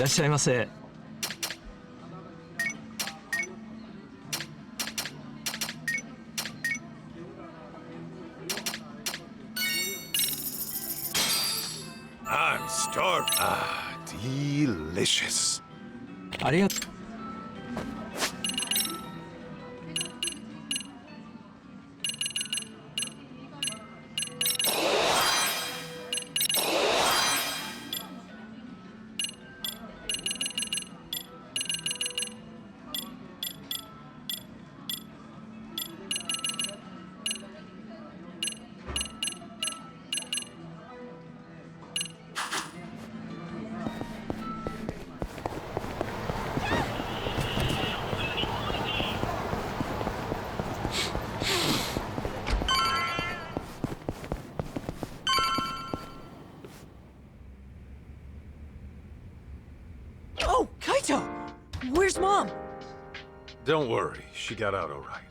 らっしゃいませ。I'm starved. Ah, delicious. ありがとう。Oh, Kaito! Where's Mom? Don't worry, she got out all right.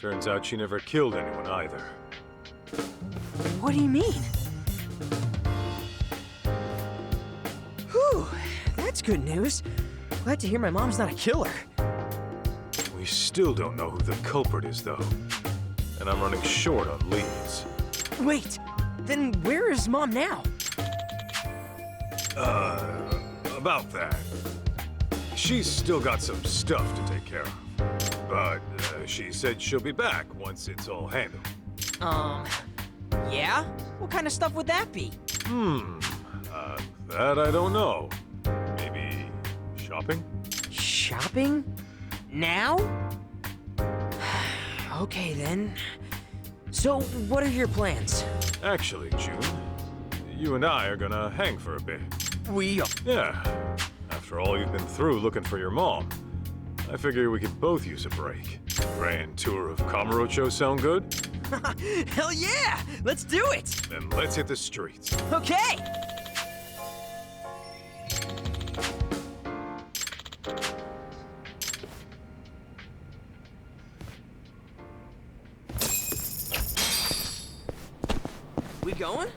Turns out she never killed anyone either. What do you mean? Whew, that's good news. Glad to hear my mom's not a killer. We still don't know who the culprit is, though. And I'm running short on leads. Wait, then where is Mom now? About that. She's still got some stuff to take care of. But she said she'll be back once it's all handled. Yeah? What kind of stuff would that be? That I don't know. Maybe shopping? Shopping? Now? Okay then. So, what are your plans? Actually, June, you and I are gonna hang for a bit. We are. Yeah. After all you've been through looking for your mom, I figure we could both use a break. Grand tour of Kamurocho sound good? Hell yeah! Let's do it! Then let's hit the streets. Okay! We going?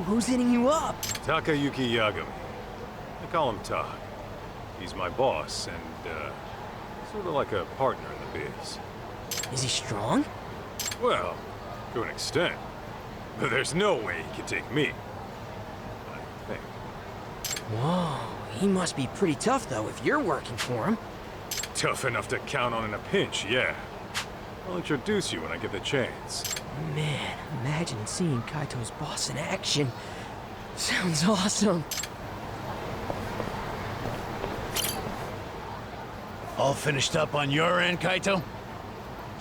Who's hitting you up? Takayuki Yagami. I call him Tak. He's my boss and, sort of like a partner in the biz. Is he strong? Well, to an extent. But there's no way he can take me. I think. Whoa, he must be pretty tough though if you're working for him. Tough enough to count on in a pinch, yeah. I'll introduce you when I get the chance. Man, imagine seeing Kaito's boss in action. Sounds awesome. All finished up on your end, Kaito?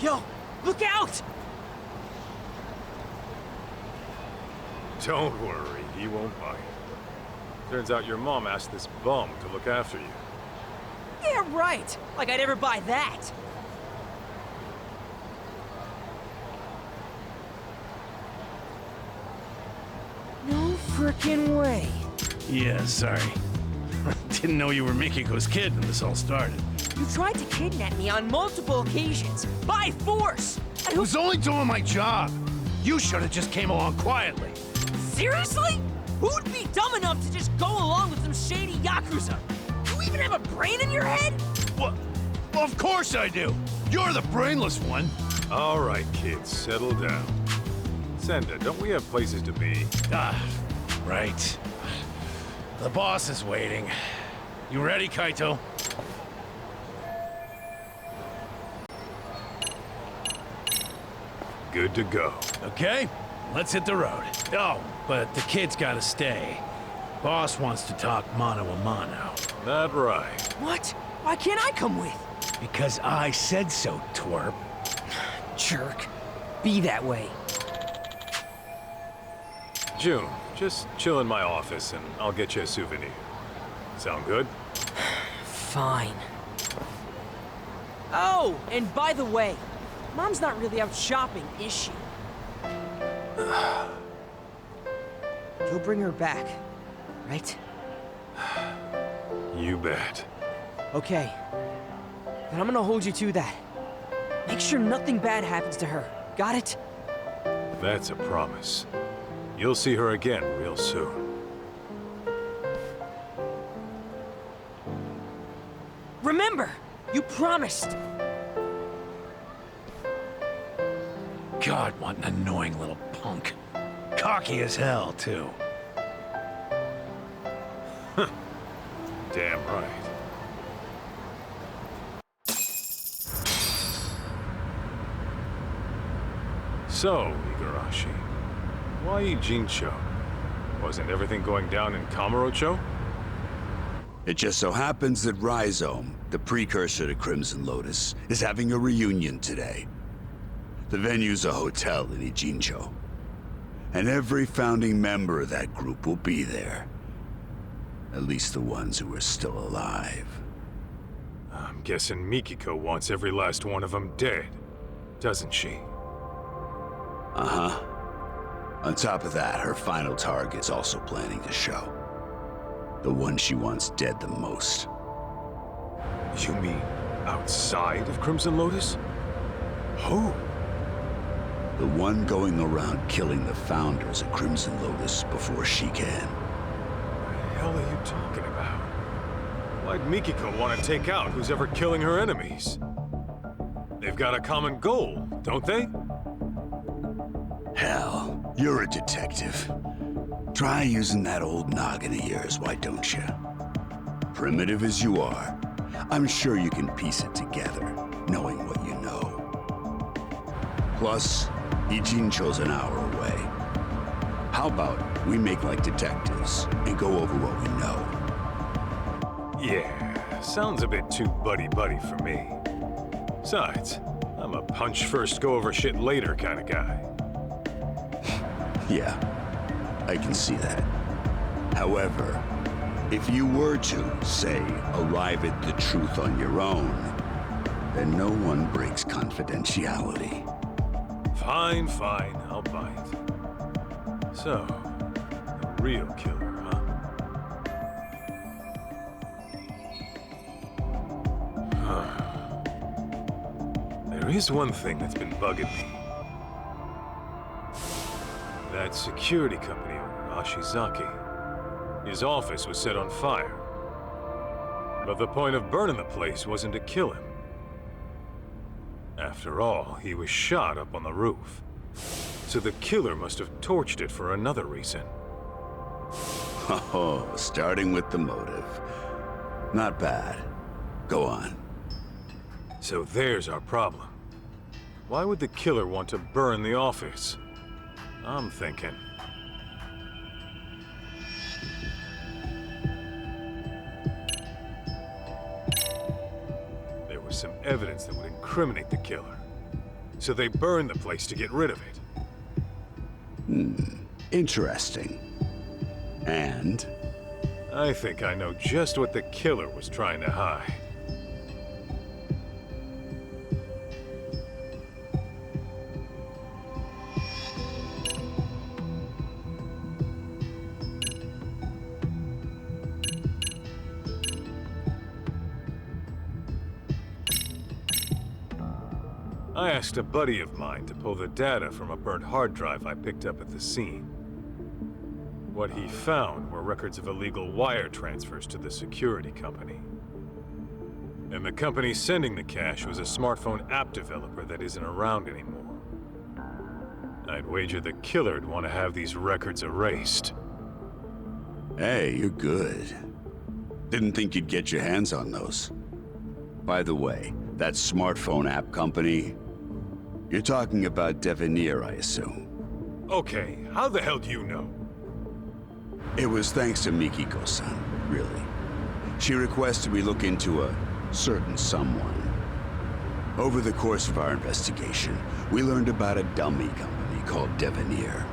Yo, look out! Don't worry, he won't bite. Turns out your mom asked this bum to look after you. Yeah, right. Like I'd ever buy that. frickin' way. Yeah, sorry. Didn't know you were Mikiko's kid when this all started. You tried to kidnap me on multiple occasions, by force! I was only doing my job. You should have just came along quietly. Seriously? Who'd be dumb enough to just go along with some shady Yakuza? You even have a brain in your head? What? Well, of course I do. You're the brainless one. All right, kids, settle down. Senda, don't we have places to be? Ah, right. The boss is waiting. You ready, Kaito? Good to go. Okay, let's hit the road. Oh, but the kid's gotta stay. Boss wants to talk mano a mano. That right. What? Why can't I come with? Because I said so, twerp. Jerk. Be that way. June, just chill in my office and I'll get you a souvenir. Sound good? Fine. Oh, and by the way, Mom's not really out shopping, is she? You'll bring her back, right? You bet. Okay. Then I'm gonna hold you to that. Make sure nothing bad happens to her. Got it? That's a promise. You'll see her again real soon. Remember, you promised. God, what an annoying little punk. Cocky as hell, too. Damn right. So, Igarashi, why Ijincho? Wasn't everything going down in Kamurocho? It just so happens that Rhizome, the precursor to Crimson Lotus, is having a reunion today. The venue's a hotel in Ijincho. And every founding member of that group will be there. At least the ones who are still alive. I'm guessing Mikiko wants every last one of them dead, doesn't she? Uh-huh. On top of that, her final target's also planning to show. The one she wants dead the most. You mean outside of Crimson Lotus? Who? The one going around killing the founders of Crimson Lotus before she can. What the hell are you talking about? Why'd Mikiko want to take out who's ever killing her enemies? They've got a common goal, don't they? Hell, you're a detective. Try using that old noggin of yours, why don't you? Primitive as you are, I'm sure you can piece it together, knowing what you know. Plus, Ijincho's an hour away. How about we make like detectives and go over what we know? Yeah, sounds a bit too buddy-buddy for me. Besides, I'm a punch-first, go-over-shit-later kind of guy. Yeah, I can see that. However, if you were to, say, arrive at the truth on your own, then no one breaks confidentiality. Fine, fine, I'll bite. So, the real killer, huh? There is one thing that's been bugging me. That security company owner, Ashizaki. His office was set on fire. But the point of burning the place wasn't to kill him. After all, he was shot up on the roof. So the killer must have torched it for another reason. Oh, starting with the motive. Not bad. Go on. So there's our problem. Why would the killer want to burn the office? I'm thinking. There was some evidence that would incriminate the killer. So they burned the place to get rid of it. Interesting. And? I think I know just what the killer was trying to hide. I asked a buddy of mine to pull the data from a burnt hard drive I picked up at the scene. What he found were records of illegal wire transfers to the security company. And the company sending the cash was a smartphone app developer that isn't around anymore. I'd wager the killer'd want to have these records erased. Hey, you're good. Didn't think you'd get your hands on those. By the way, that smartphone app company, you're talking about Devenir, I assume. Okay, how the hell do you know? It was thanks to Mikiko-san, really. She requested we look into a certain someone. Over the course of our investigation, we learned about a dummy company called Devenir.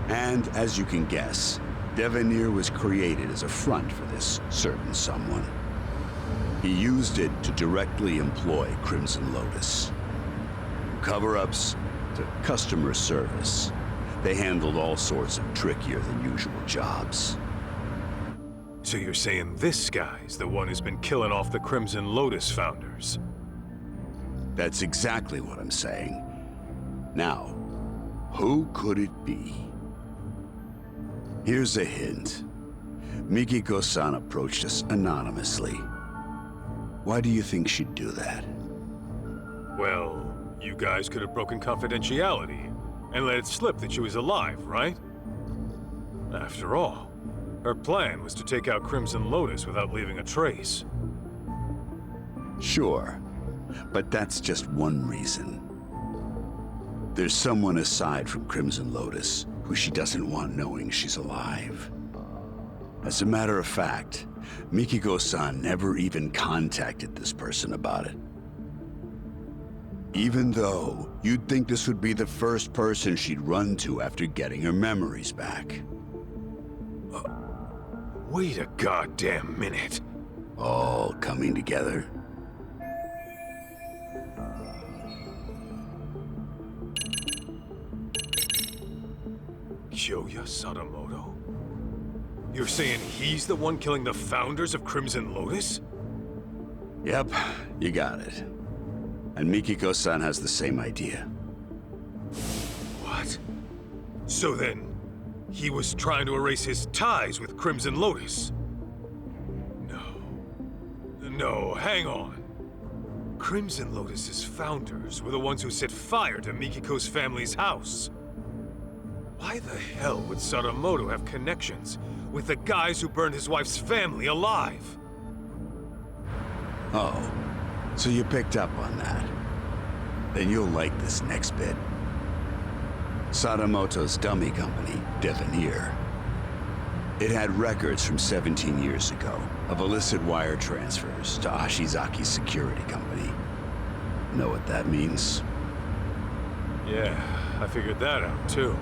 And as you can guess, Devenir was created as a front for this certain someone. He used it to directly employ Crimson Lotus. Cover-ups to customer service. They handled all sorts of trickier than usual jobs. So you're saying this guy's the one who's been killing off the Crimson Lotus founders? That's exactly what I'm saying. Now, who could it be? Here's a hint. Mikiko-san approached us anonymously. Why do you think she'd do that? Well, you guys could have broken confidentiality and let it slip that she was alive, right? After all, her plan was to take out Crimson Lotus without leaving a trace. Sure, but that's just one reason. There's someone aside from Crimson Lotus who she doesn't want knowing she's alive. As a matter of fact, Mikiko-san never even contacted this person about it. Even though you'd think this would be the first person she'd run to after getting her memories back. Wait a goddamn minute. All coming together. Kyoya Sadamoto? You're saying he's the one killing the founders of Crimson Lotus? Yep, you got it. And Mikiko-san has the same idea. What? So then, he was trying to erase his ties with Crimson Lotus? No, hang on. Crimson Lotus's founders were the ones who set fire to Mikiko's family's house. Why the hell would Sadamoto have connections with the guys who burned his wife's family alive? Oh, so you picked up on that. Then you'll like this next bit. Sadamoto's dummy company, Devenir. It had records from 17 years ago of illicit wire transfers to Ashizaki's security company. Know what that means? Yeah, I figured that out too.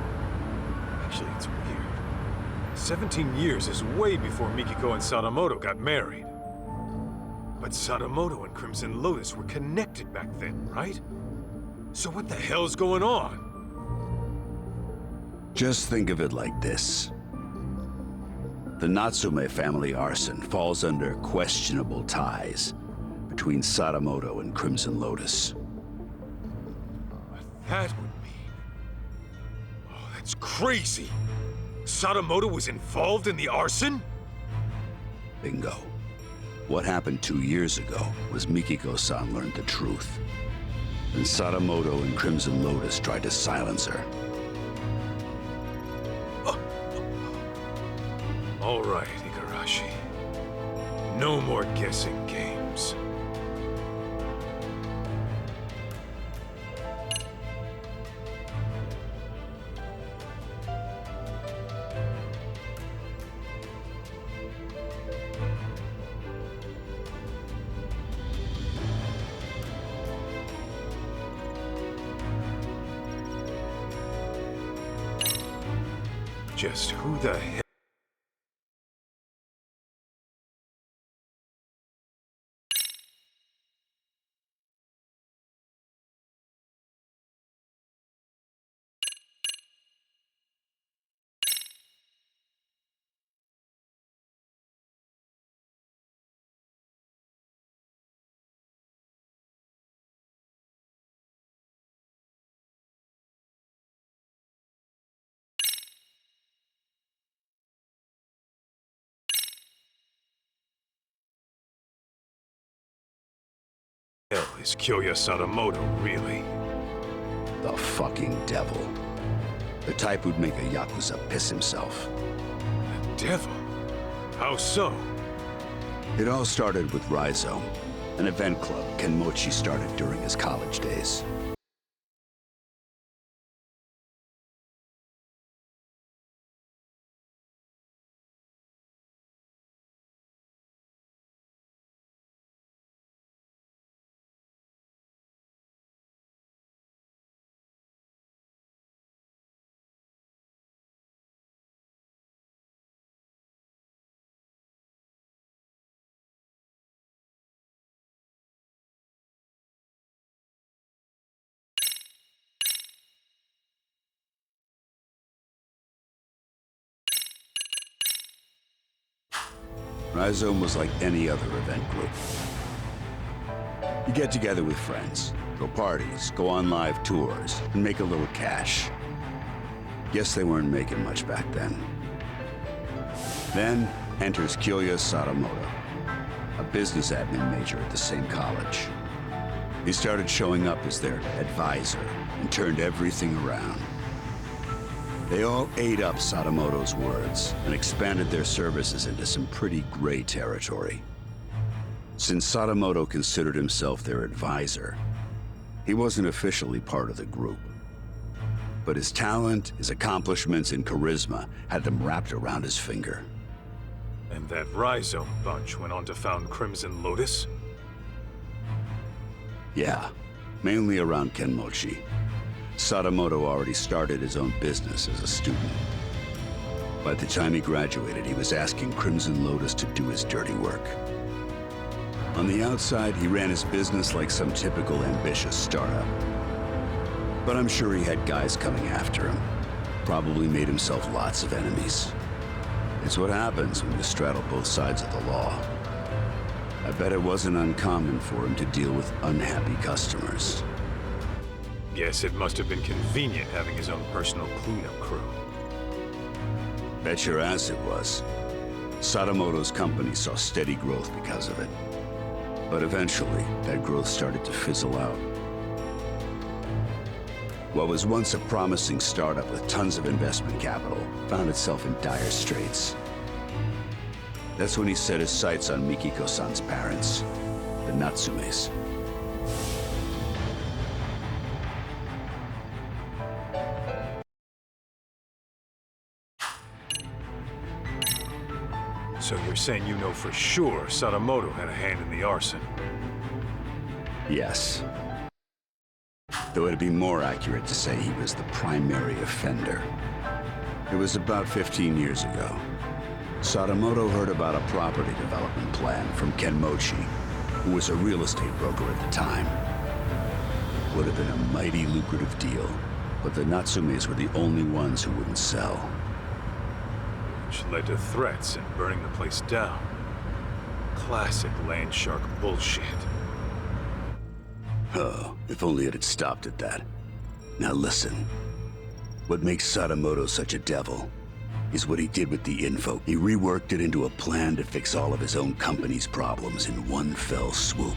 Actually, it's weird. 17 years is way before Mikiko and Sadamoto got married. But Sadamoto and Crimson Lotus were connected back then, right? So what the hell's going on? Just think of it like this. The Natsume family arson falls under questionable ties between Sadamoto and Crimson Lotus. What that would mean... Oh, that's crazy! Sadamoto was involved in the arson? Bingo. What happened 2 years ago was Mikiko-san learned the truth. And Sadamoto and Crimson Lotus tried to silence her. All right, Igarashi. No more guessing games. Just who the hell... Hell is Kyoya Sadamoto, really? The fucking devil. The type who'd make a Yakuza piss himself. Devil? How so? It all started with Rhizome, an event club Kenmochi started during his college days. Rhizome was like any other event group. You get together with friends, throw parties, go on live tours, and make a little cash. Guess they weren't making much back then. Then enters Kyoya Sadamoto, a business admin major at the same college. He started showing up as their advisor and turned everything around. They all ate up Sadamoto's words and expanded their services into some pretty gray territory. Since Sadamoto considered himself their advisor, he wasn't officially part of the group. But his talent, his accomplishments, and charisma had them wrapped around his finger. And that Rhizome bunch went on to found Crimson Lotus? Yeah, mainly around Kenmochi. Sadamoto already started his own business as a student. By the time he graduated, he was asking Crimson Lotus to do his dirty work. On the outside, he ran his business like some typical ambitious startup. But I'm sure he had guys coming after him. Probably made himself lots of enemies. It's what happens when you straddle both sides of the law. I bet it wasn't uncommon for him to deal with unhappy customers. Guess it must have been convenient having his own personal cleanup crew. Bet your ass it was. Sadamoto's company saw steady growth because of it. But eventually, that growth started to fizzle out. What was once a promising startup with tons of investment capital found itself in dire straits. That's when he set his sights on Mikiko-san's parents, the Natsumes. So you're saying you know for sure Sadamoto had a hand in the arson? Yes. Though it'd be more accurate to say he was the primary offender. It was about 15 years ago. Sadamoto heard about a property development plan from Kenmochi, who was a real estate broker at the time. Would have been a mighty lucrative deal, but the Natsumes were the only ones who wouldn't sell. Which led to threats and burning the place down. Classic land shark bullshit. Oh, if only it had stopped at that. Now listen. What makes Sadamoto such a devil is what he did with the info. He reworked it into a plan to fix all of his own company's problems in one fell swoop.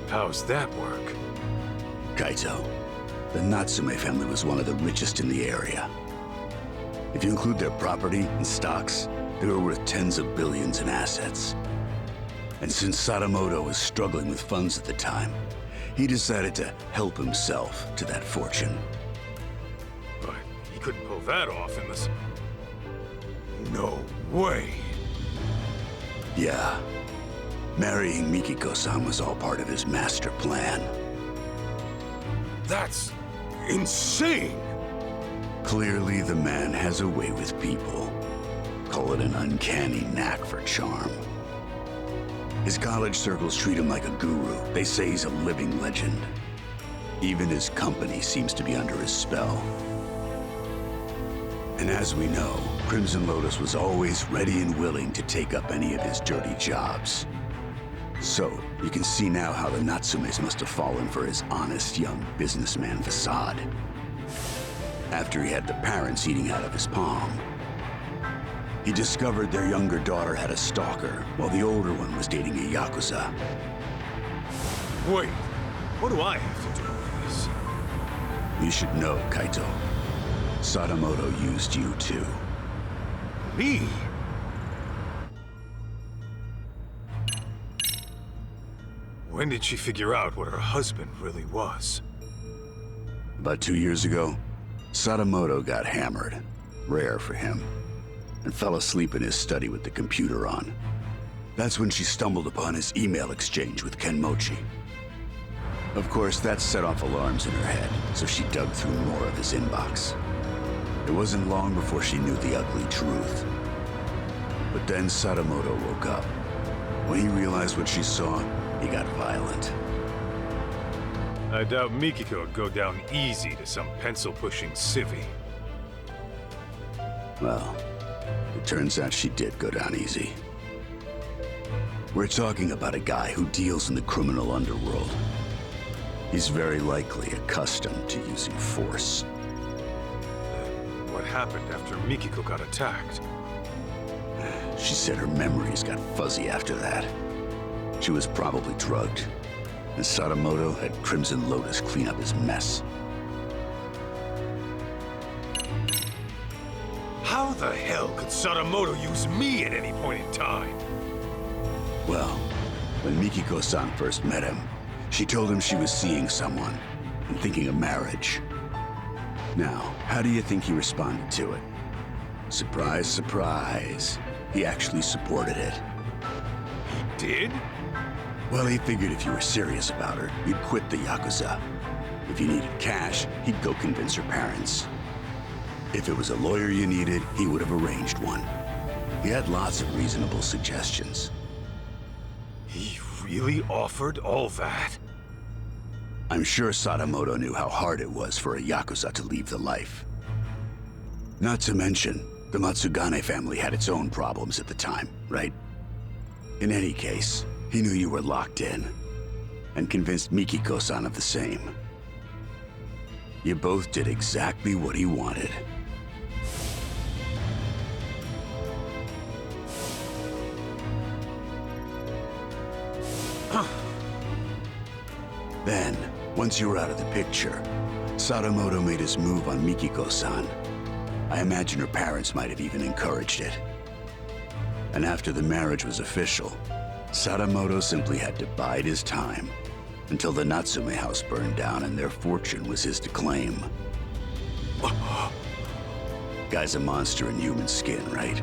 How's that work? Kaito, the Natsume family was one of the richest in the area. If you include their property and stocks, they were worth tens of billions in assets. And since Sadamoto was struggling with funds at the time, he decided to help himself to that fortune. But he couldn't pull that off in this... No way! Yeah. Marrying Mikiko-san was all part of his master plan. That's... insane! Clearly, the man has a way with people. Call it an uncanny knack for charm. His college circles treat him like a guru. They say he's a living legend. Even his company seems to be under his spell. And as we know, Crimson Lotus was always ready and willing to take up any of his dirty jobs. So, you can see now how the Natsumes must have fallen for his honest young businessman facade. After he had the parents eating out of his palm, he discovered their younger daughter had a stalker, while the older one was dating a Yakuza. Wait, what do I have to do with this? You should know, Kaito. Sadamoto used you too. Me? When did she figure out what her husband really was? About 2 years ago, Sadamoto got hammered, rare for him, and fell asleep in his study with the computer on. That's when she stumbled upon his email exchange with Kenmochi. Of course, that set off alarms in her head, so she dug through more of his inbox. It wasn't long before she knew the ugly truth. But then Sadamoto woke up. When he realized what she saw, he got violent. I doubt Mikiko would go down easy to some pencil-pushing civvy. Well, it turns out she did go down easy. We're talking about a guy who deals in the criminal underworld. He's very likely accustomed to using force. What happened after Mikiko got attacked? She said her memories got fuzzy after that. She was probably drugged, and Sadamoto had Crimson Lotus clean up his mess. How the hell could Sadamoto use me at any point in time? Well, when Mikiko-san first met him, she told him she was seeing someone and thinking of marriage. Now, how do you think he responded to it? Surprise, surprise. He actually supported it. He did? Well, he figured if you were serious about her, you'd quit the Yakuza. If you needed cash, he'd go convince her parents. If it was a lawyer you needed, he would have arranged one. He had lots of reasonable suggestions. He really offered all that? I'm sure Sadamoto knew how hard it was for a Yakuza to leave the life. Not to mention, the Matsugane family had its own problems at the time, right? In any case, he knew you were locked in, and convinced Mikiko-san of the same. You both did exactly what he wanted. Then, once you were out of the picture, Sadamoto made his move on Mikiko-san. I imagine her parents might have even encouraged it. And after the marriage was official, Sadamoto simply had to bide his time until the Natsume house burned down and their fortune was his to claim. Guy's a monster in human skin, right?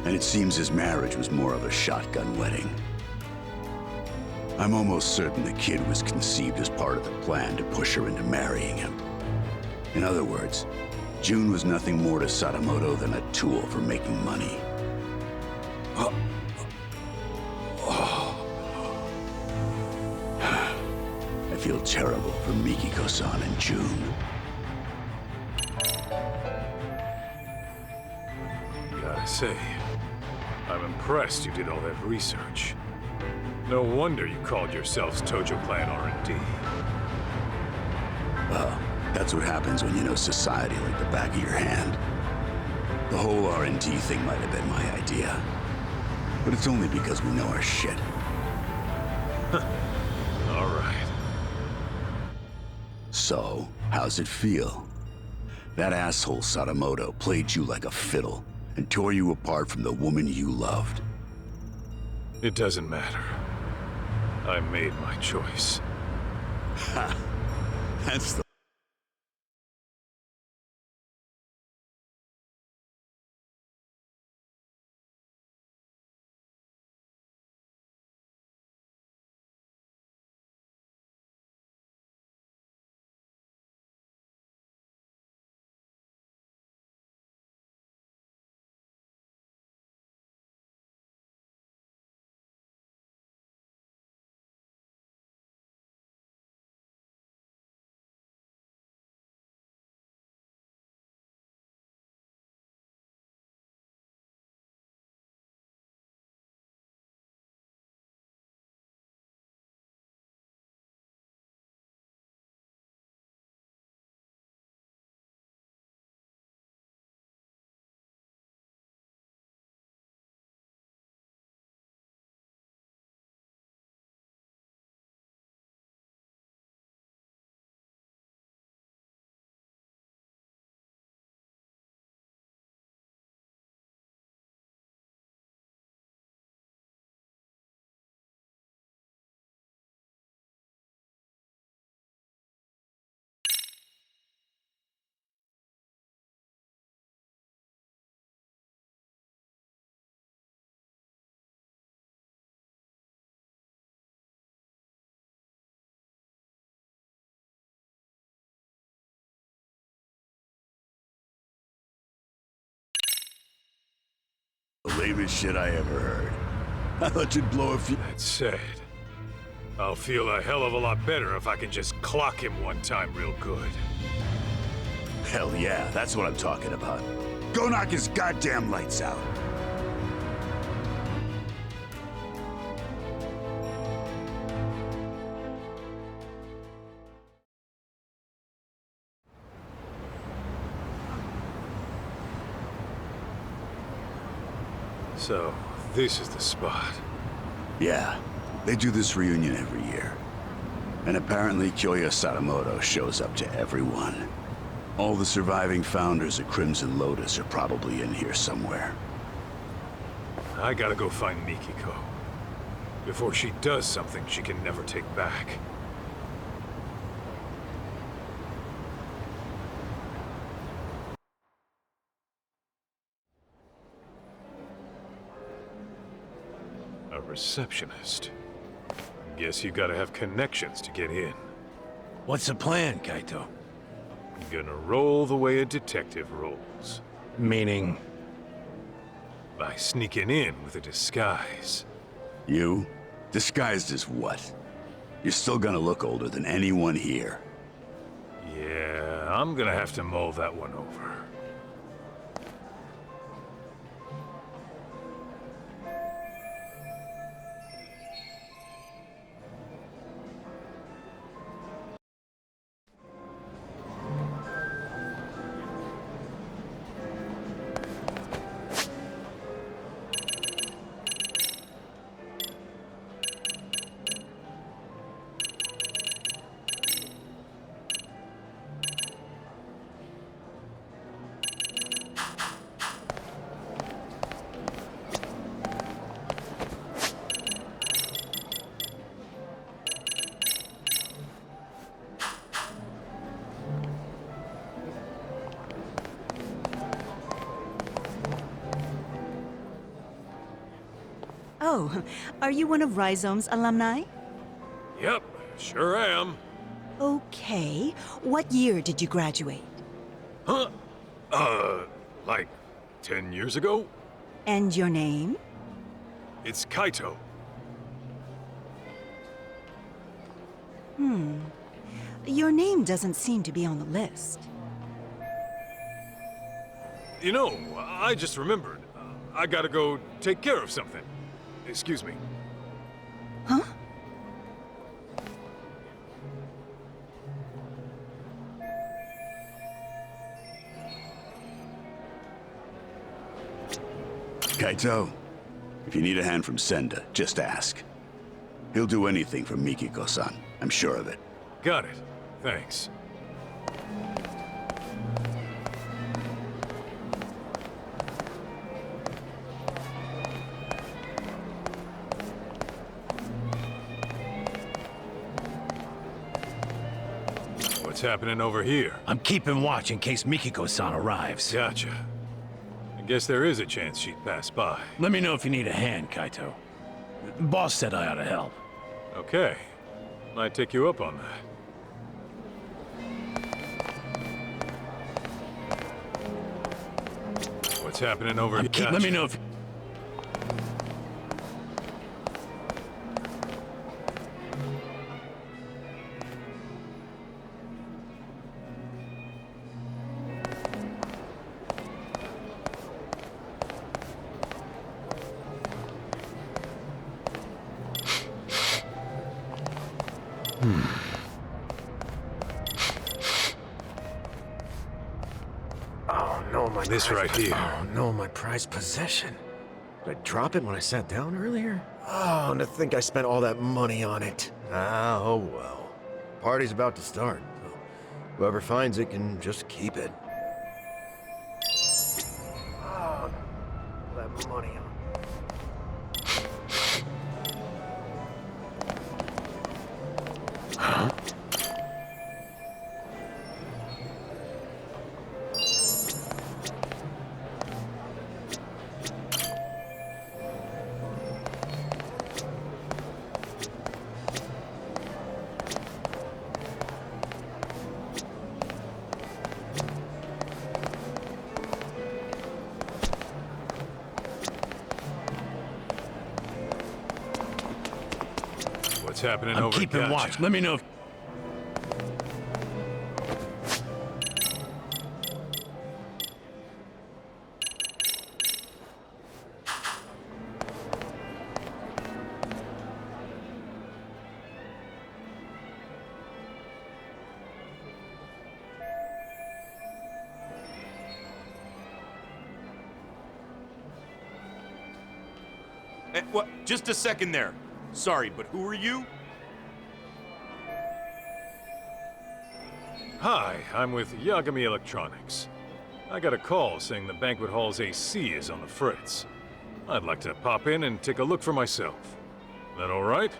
And it seems his marriage was more of a shotgun wedding. I'm almost certain the kid was conceived as part of the plan to push her into marrying him. In other words, June was nothing more to Sadamoto than a tool for making money. I feel terrible for Mikiko-san and June. Gotta say, I'm impressed you did all that research. No wonder you called yourselves Tojo Clan R&D. Well, that's what happens when you know society like the back of your hand. The whole R&D thing might have been my idea. But it's only because we know our shit. All right. So, how's it feel? That asshole Sadamoto played you like a fiddle and tore you apart from the woman you loved. It doesn't matter. I made my choice. Ha! That's the lamest shit I ever heard. I thought you'd blow a few... That said, I'll feel a hell of a lot better if I can just clock him one time real good. Hell yeah, that's what I'm talking about. Go knock his goddamn lights out. So, this is the spot. Yeah, they do this reunion every year. And apparently Kyoya Sadamoto shows up to everyone. All the surviving founders of Crimson Lotus are probably in here somewhere. I gotta go find Mikiko. Before she does something she can never take back. A receptionist. Guess you gotta have connections to get in. What's the plan, Kaito? Gonna roll the way a detective rolls. Meaning? By sneaking in with a disguise. You? Disguised as what? You're still gonna look older than anyone here. Yeah, I'm gonna have to mull that one over. Oh, are you one of Rhizome's alumni? Yep, sure am. Okay. What year did you graduate? Huh? Like 10 years ago? And your name? It's Kaito. Your name doesn't seem to be on the list. You know, I just remembered. I gotta go take care of something. Excuse me. Huh? Kaito, if you need a hand from Senda, just ask. He'll do anything for Mikiko-san, I'm sure of it. Got it. Thanks. What's happening over here? I'm keeping watch in case Mikiko-san arrives. Gotcha. I guess there is a chance she'd pass by. Let me know if you need a hand, Kaito. Boss said I ought to help. Okay. Might take you up on that. What's happening over here? Let me know if... Oh no, my This right here. Oh no, my prized possession. Did I drop it when I sat down earlier? Oh, and to think I spent all that money on it. Ah, oh well. Party's about to start, so whoever finds it can just keep it. Oh, all that money on. Huh? What's happening I'm over at keeping Gotcha? watch. Let me know if... What? Just a second there. Sorry, but who are you? Hi, I'm with Yagami Electronics. I got a call saying the banquet hall's AC is on the fritz. I'd like to pop in and take a look for myself. That all right?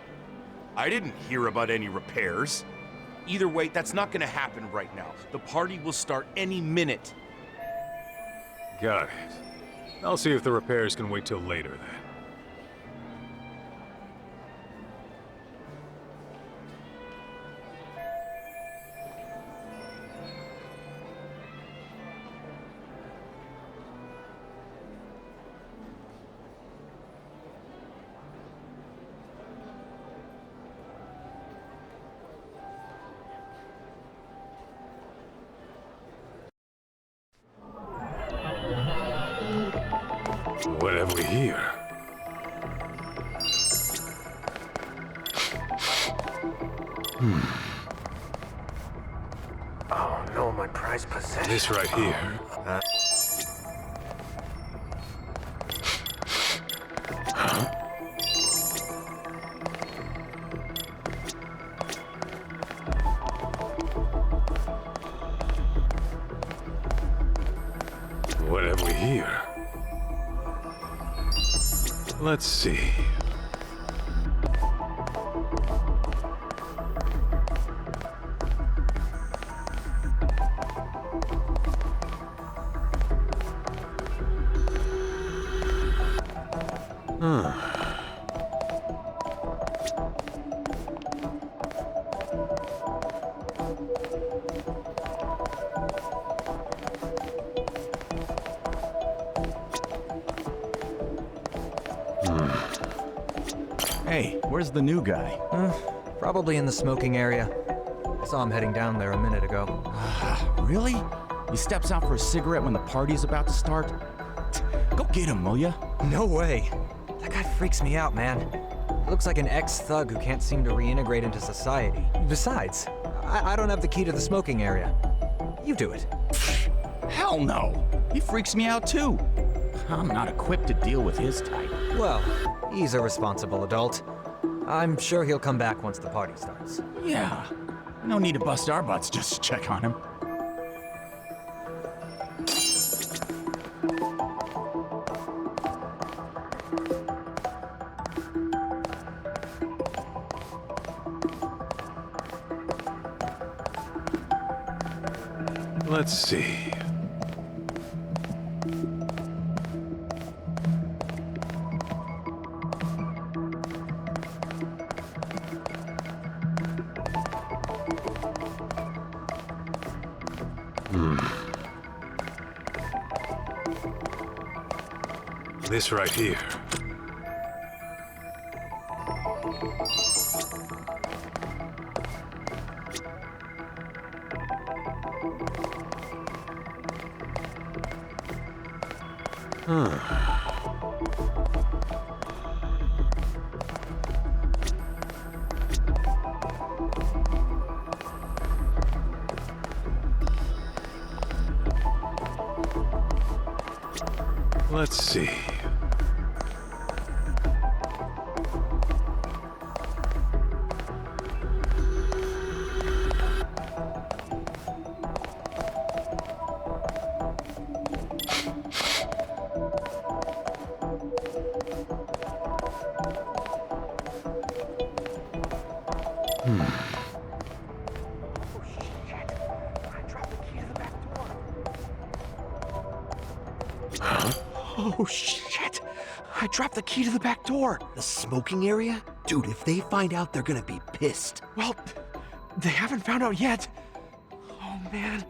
I didn't hear about any repairs. Either way, that's not gonna happen right now. The party will start any minute. Got it. I'll see if the repairs can wait till later then. What have we here? Oh no, my prized possession. This right here. What have we here? Let's see. Hey, where's the new guy? Probably in the smoking area. I saw him heading down there a minute ago. Really? He steps out for a cigarette when the party's about to start? Go get him, will ya? No way. That guy freaks me out, man. Looks like an ex-thug who can't seem to reintegrate into society. Besides, I don't have the key to the smoking area. You do it. Hell no! He freaks me out too. I'm not equipped to deal with his type. Well, he's a responsible adult. I'm sure he'll come back once the party starts. Yeah. No need to bust our butts just to check on him. Let's see. This right here. Let's see. Oh shit! I dropped the key to the back door. The smoking area? Dude, if they find out, they're gonna be pissed. Well, they haven't found out yet. Oh man,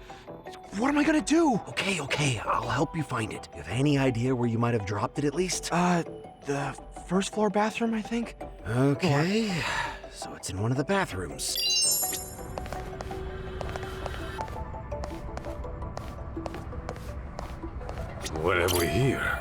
what am I gonna do? Okay, I'll help you find it. You have any idea where you might have dropped it at least? The first floor bathroom, I think. Okay, So it's in one of the bathrooms. What have we here?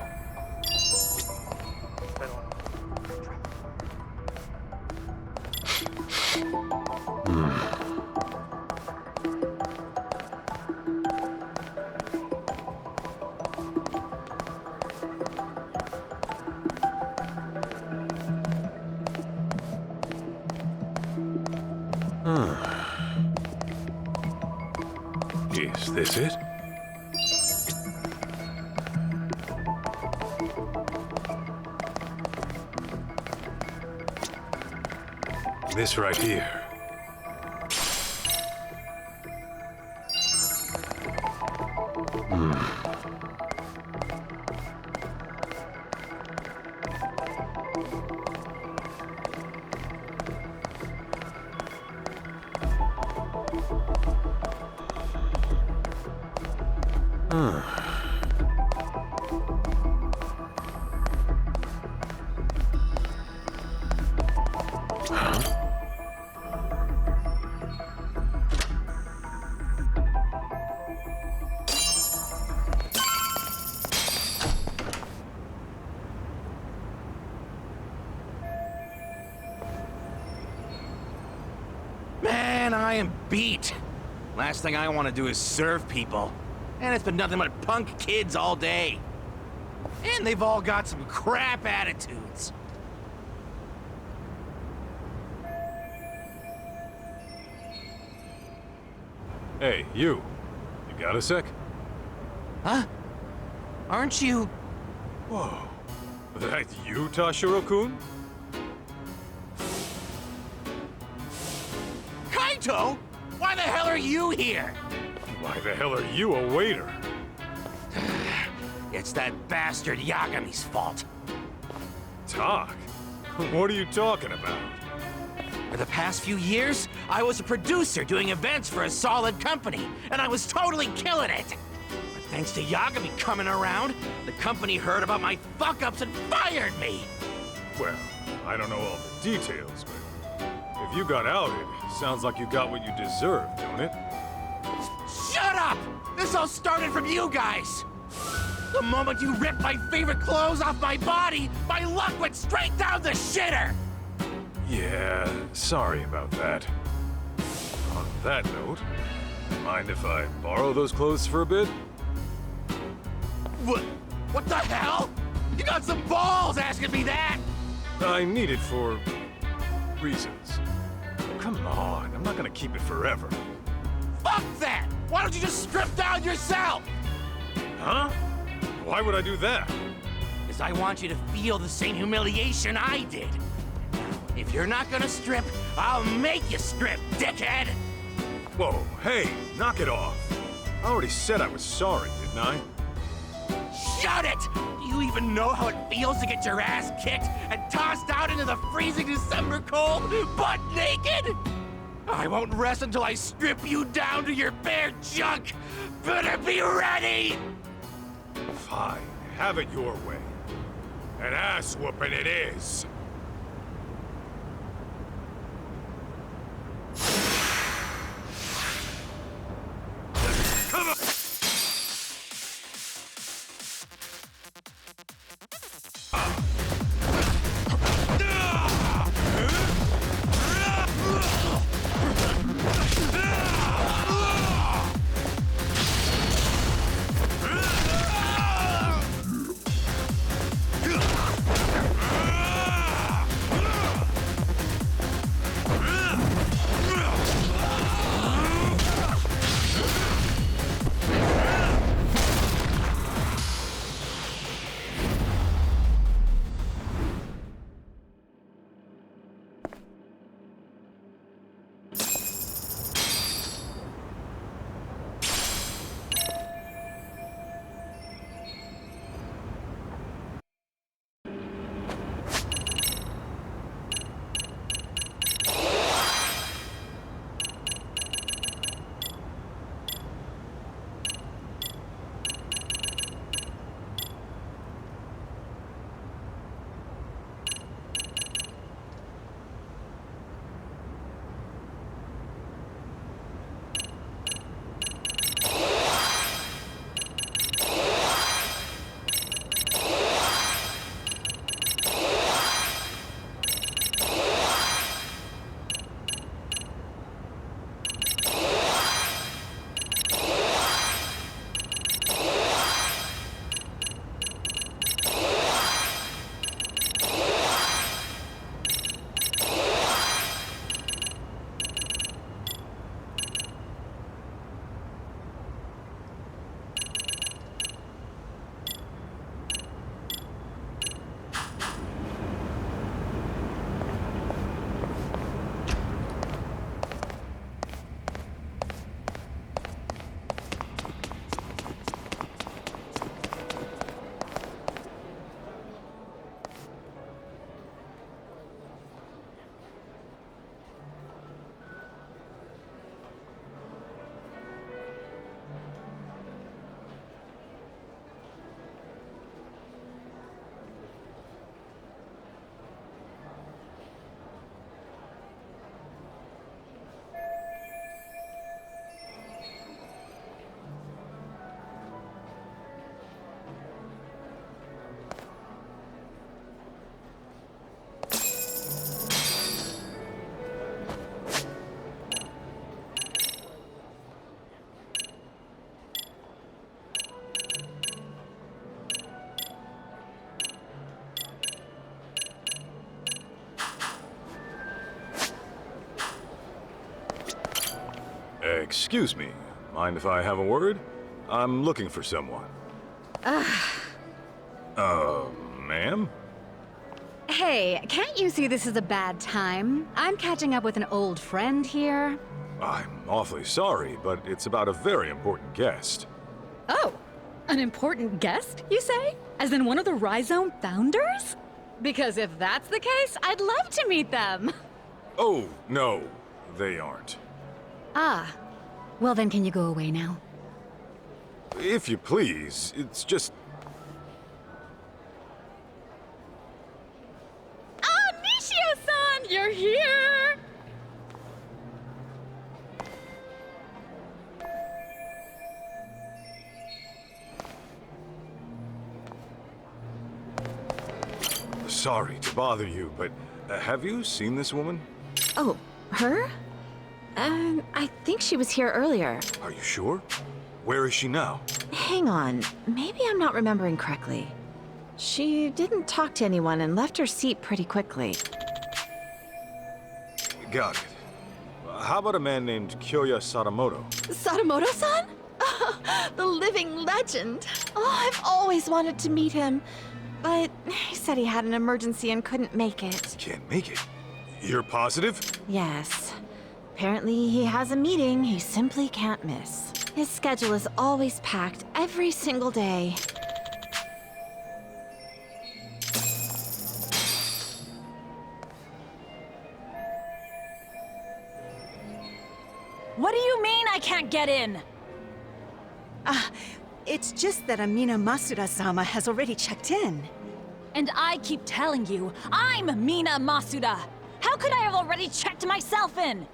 Is this it? This right here. Man, I am beat. Last thing I want to do is serve people. And it's been nothing but punk kids all day. And they've all got some crap attitudes. Hey, you. You got a sec? Huh? Aren't you... Whoa. That you, Tashiro-kun? Kaito? Why the hell are you here? Why the hell are you a waiter? It's that bastard Yagami's fault. Talk? What are you talking about? For the past few years, I was a producer doing events for a solid company, and I was totally killing it. But thanks to Yagami coming around, the company heard about my fuck-ups and fired me. Well, I don't know all the details, but if you got outed, sounds like you got what you deserved, don't it? Shut up! This all started from you guys! The moment you ripped my favorite clothes off my body, my luck went straight down the shitter! Yeah, sorry about that. On that note, mind if I borrow those clothes for a bit? What the hell? You got some balls asking me that! I need it for... reasons. Come on, I'm not gonna keep it forever. Fuck that! Why don't you just strip down yourself? Huh? Why would I do that? Because I want you to feel the same humiliation I did. If you're not gonna strip, I'll make you strip, dickhead! Whoa, hey, knock it off. I already said I was sorry, didn't I? Shut it! Do you even know how it feels to get your ass kicked and tossed out into the freezing December cold, butt naked? I won't rest until I strip you down to your bare junk! Better be ready! Fine, have it your way. An ass whooping it is. Come on! Excuse me. Mind if I have a word? I'm looking for someone. Ma'am? Hey, can't you see this is a bad time? I'm catching up with an old friend here. I'm awfully sorry, but it's about a very important guest. Oh, an important guest, you say? As in one of the Rhizome founders? Because if that's the case, I'd love to meet them. Oh, no, they aren't. Ah, well then can you go away now? If you please, it's just... Ah, Nishio-san, you're here! Sorry to bother you, but have you seen this woman? Oh, her? I think she was here earlier. Are you sure? Where is she now? Hang on, maybe I'm not remembering correctly. She didn't talk to anyone and left her seat pretty quickly. Got it. How about a man named Kyoya Sadamoto? Sadamoto-san? The living legend. Oh, I've always wanted to meet him. But he said he had an emergency and couldn't make it. Can't make it. You're positive? Yes. Apparently he has a meeting he simply can't miss. His schedule is always packed every single day. What do you mean I can't get in? It's just that Amina Masuda-sama has already checked in. And I keep telling you, I'm Mina Masuda. How could I have already checked myself in?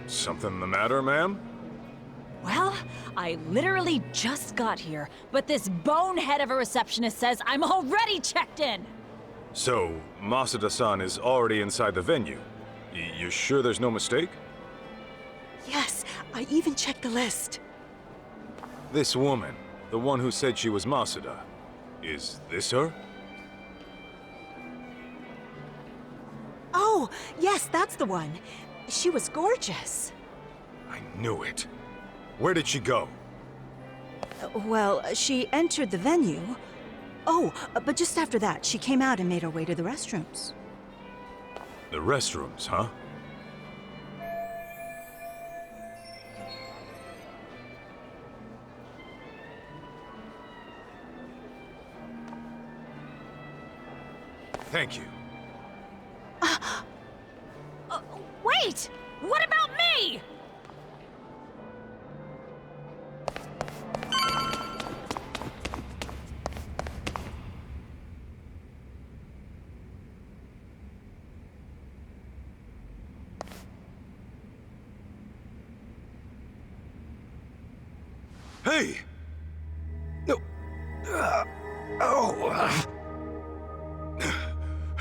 Something the matter, ma'am? Well, I literally just got here, but this bonehead of a receptionist says I'm already checked in. So, Masuda-san is already inside the venue. You sure there's no mistake? Yes, I even checked the list. This woman, the one who said she was Masuda, is this her? Oh, yes, that's the one. She was gorgeous. I knew it. Where did she go? Well, she entered the venue. Oh, but just after that, she came out and made her way to the restrooms. The restrooms, huh? Thank you. Wait! What about me? Hey! No.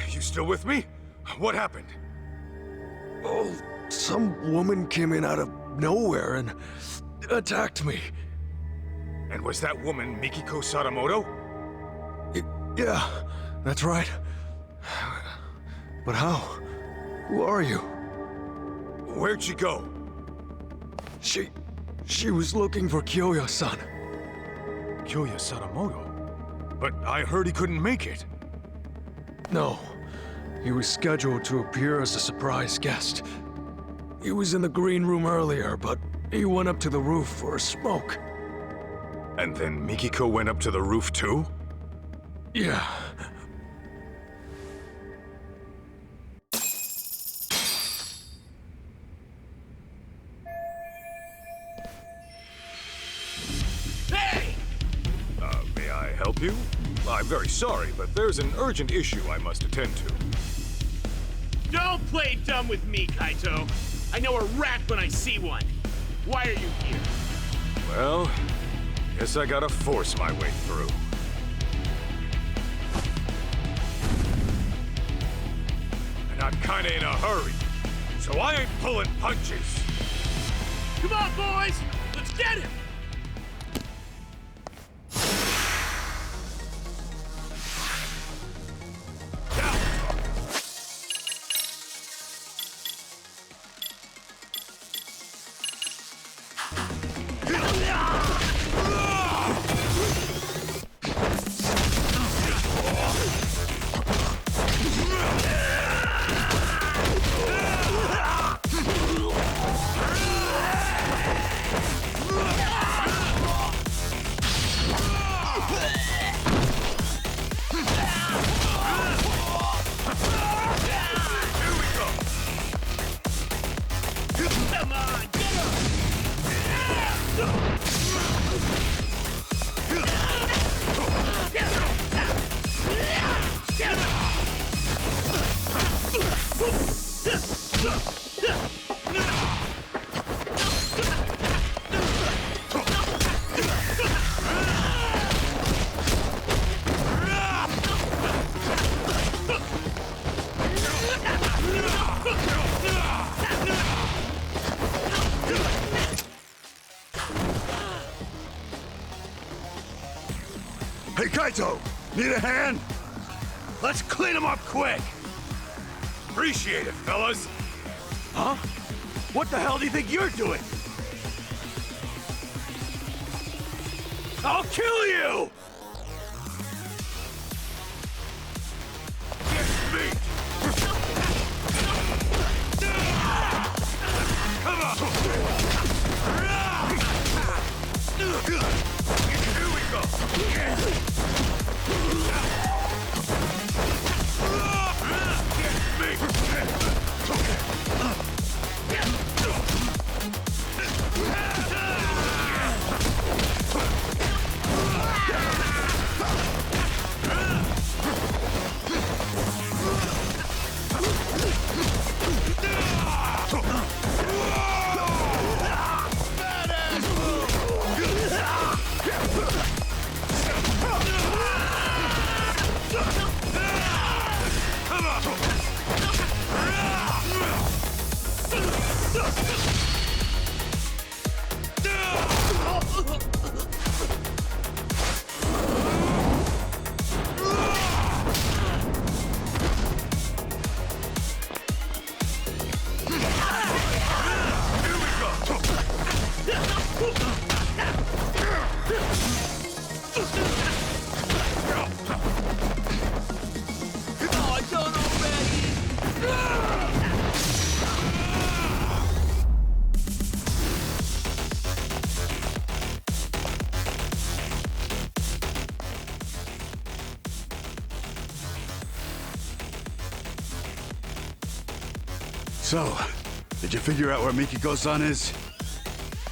You still with me? What happened? Oh, some woman came in out of nowhere and attacked me. And was that woman Mikiko Sadamoto? Yeah, that's right. But how? Who are you? Where'd she go? She was looking for Kyoya-san. Kyoya Sadamoto? But I heard he couldn't make it. No. He was scheduled to appear as a surprise guest. He was in the green room earlier, but he went up to the roof for a smoke. And then Mikiko went up to the roof too? Yeah. Hey! May I help you? I'm very sorry, but there's an urgent issue I must attend to. Don't play dumb with me, Kaito. I know a rat when I see one. Why are you here? Well, guess I gotta force my way through. And I'm kinda in a hurry, so I ain't pulling punches. Come on, boys! Let's get him! Hey, Kaito! Need a hand? Let's clean him up quick! Appreciate it, fellas! Huh? What the hell do you think you're doing? I'll kill you! Get me! Come on! Here we go! Get me! So, did you figure out where Mikiko-san is?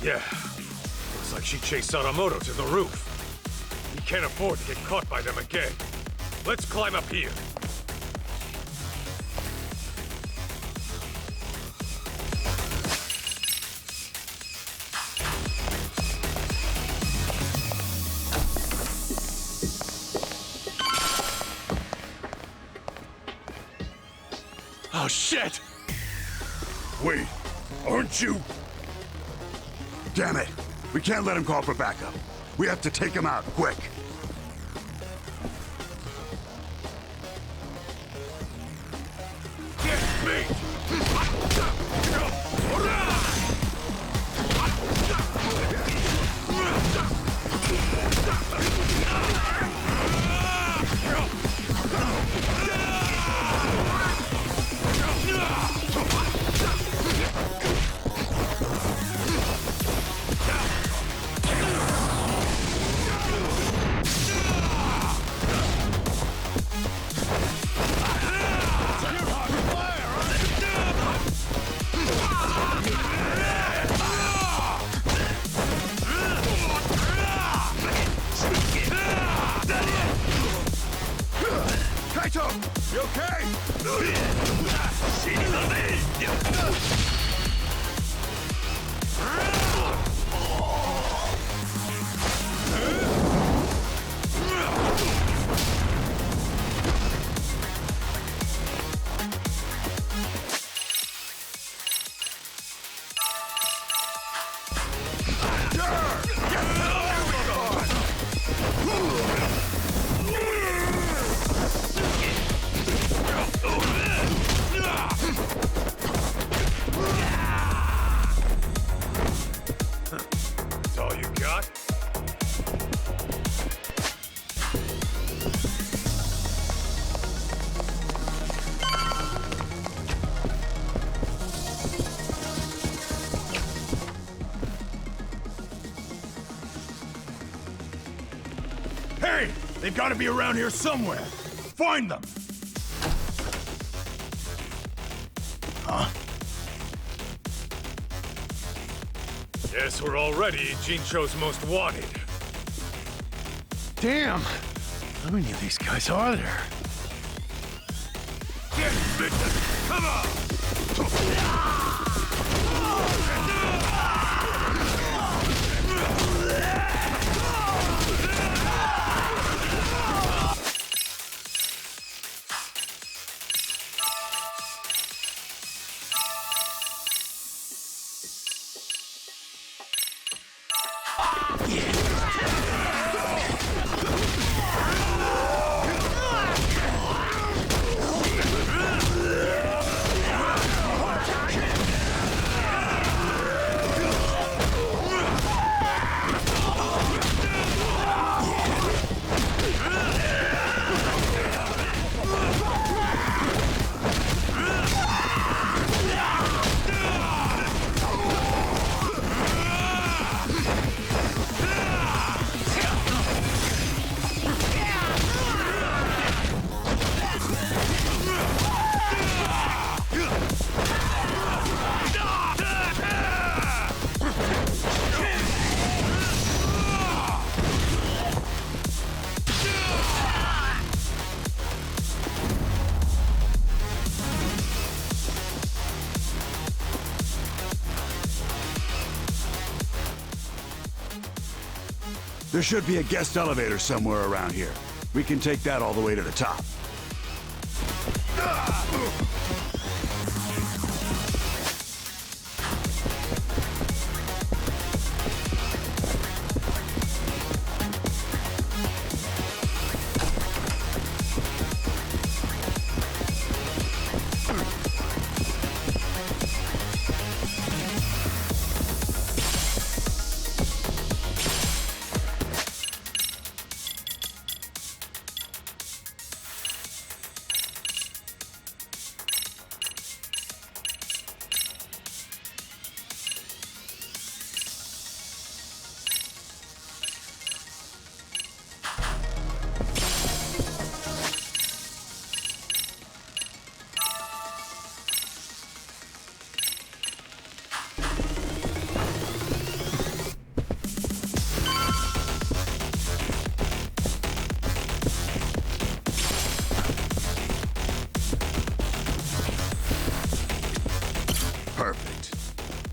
Yeah. Looks like she chased Sadamoto to the roof. We can't afford to get caught by them again. Let's climb up here. Oh, shit! Wait, aren't you? Damn it! We can't let him call for backup. We have to take him out, quick! Get me! Kaito! You okay? That's all you got? Hey! They've got to be around here somewhere. Find them! Huh? Guess we're already Jincho's most wanted. Damn! How many of these guys are there? Get bitten! Come on! There should be a guest elevator somewhere around here. We can take that all the way to the top.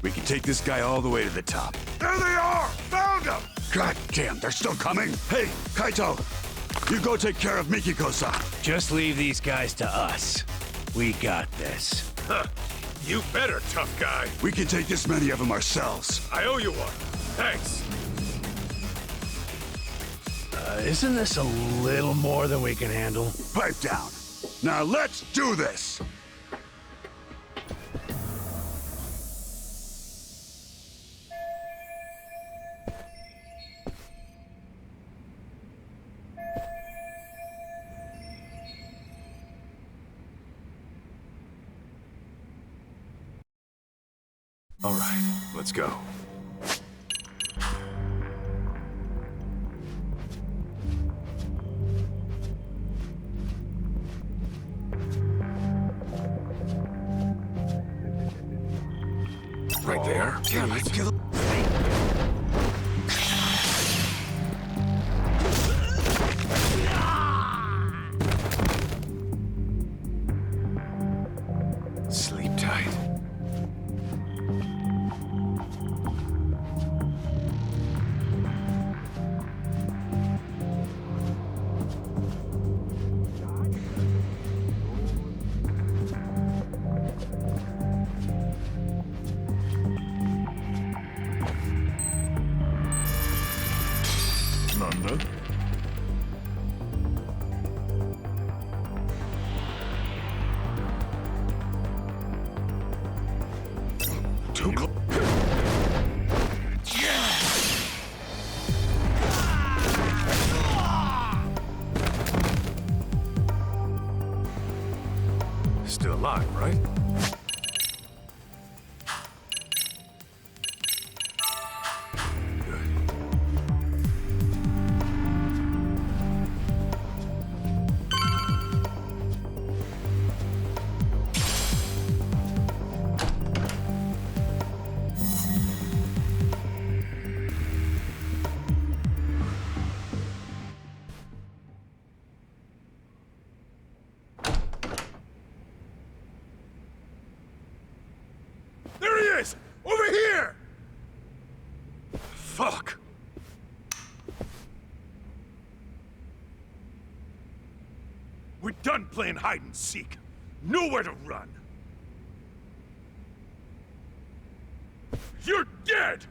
We can take this guy all the way to the top. There they are! Found them! God damn, they're still coming? Hey, Kaito! You go take care of Mikiko-san. Just leave these guys to us. We got this. Huh. You better, tough guy. We can take this many of them ourselves. I owe you one. Thanks. Isn't this a little more than we can handle? Pipe down. Now let's do this! All right, let's go. Right there. Damn it. Sleep tight. Too close. Still alive, right? Boys! Over here! Fuck! We're done playing hide and seek. Nowhere to run. You're dead!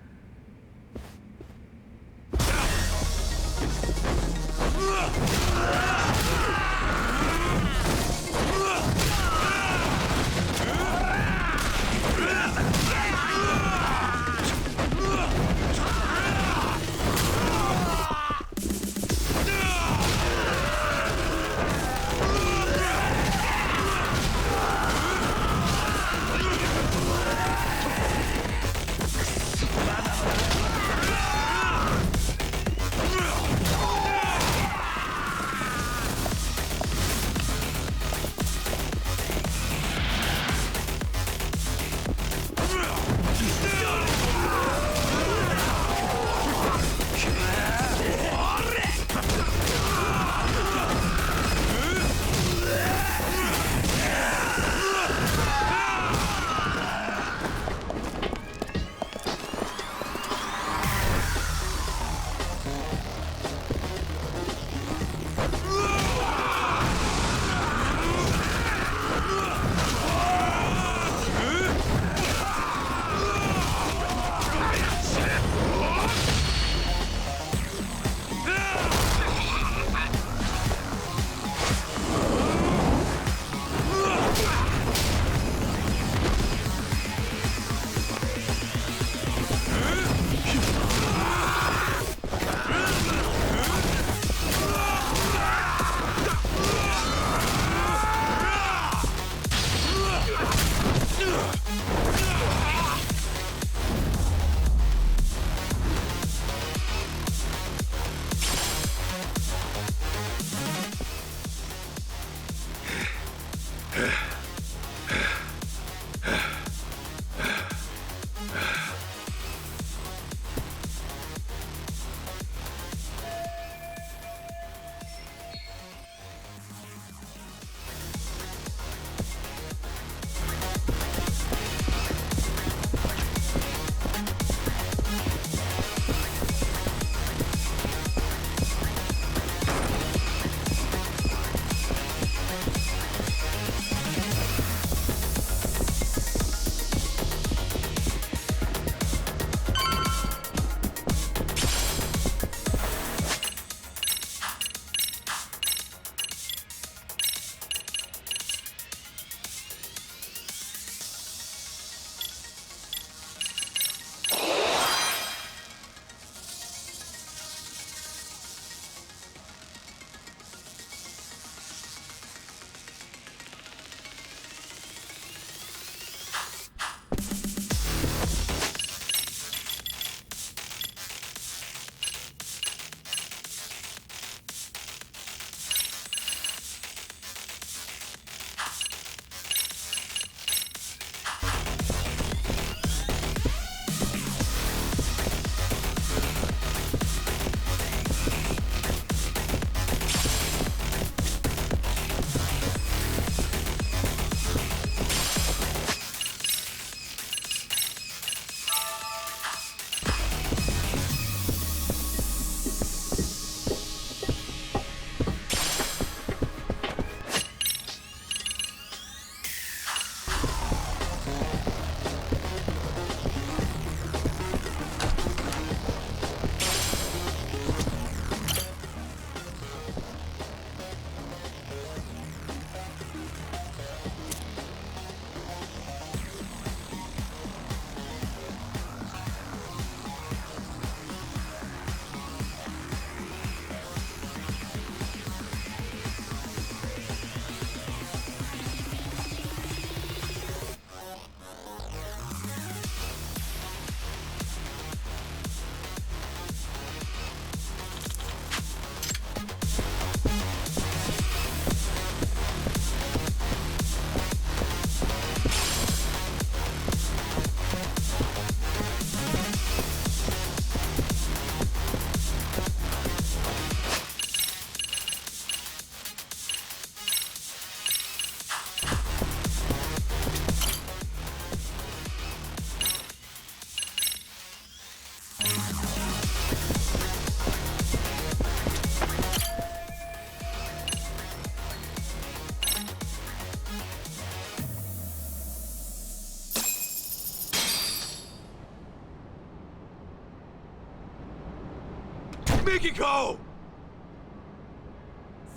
Mikiko!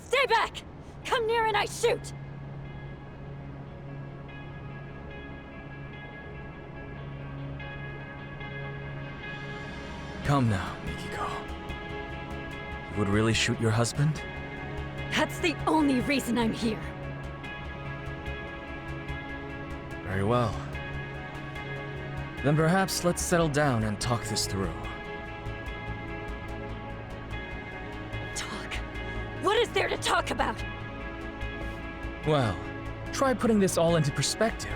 Stay back! Come near and I shoot! Come now, Mikiko. You would really shoot your husband? That's the only reason I'm here. Very well. Then perhaps let's settle down and talk this through. Talk? What is there to talk about? Well, try putting this all into perspective.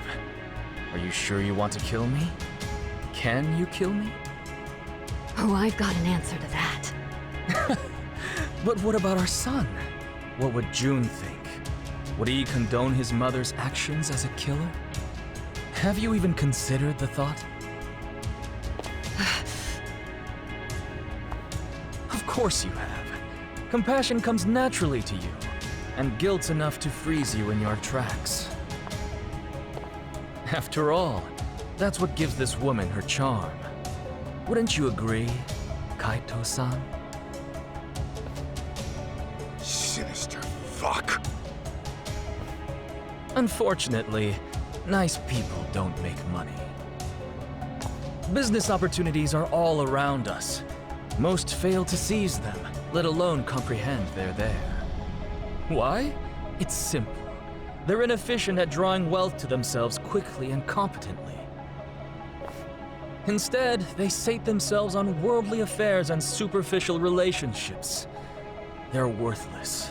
Are you sure you want to kill me? Can you kill me? Oh, I've got an answer to that. But what about our son? What would June think? Would he condone his mother's actions as a killer? Have you even considered the thought? Of course you have. Compassion comes naturally to you, and guilt's enough to freeze you in your tracks. After all, that's what gives this woman her charm. Wouldn't you agree, Kaito-san? Sinister fuck. Unfortunately, nice people don't make money. Business opportunities are all around us. Most fail to seize them, let alone comprehend they're there. Why? It's simple. They're inefficient at drawing wealth to themselves quickly and competently. Instead, they sate themselves on worldly affairs and superficial relationships. They're worthless.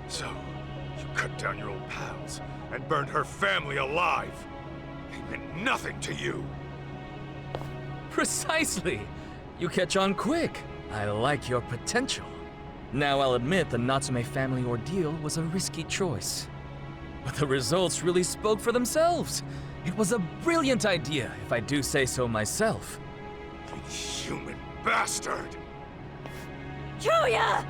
So, you cut down your old pals and burned her family alive. They meant nothing to you. Precisely! You catch on quick. I like your potential. Now I'll admit the Natsume family ordeal was a risky choice. But the results really spoke for themselves. It was a brilliant idea, if I do say so myself. Inhuman bastard! Julia!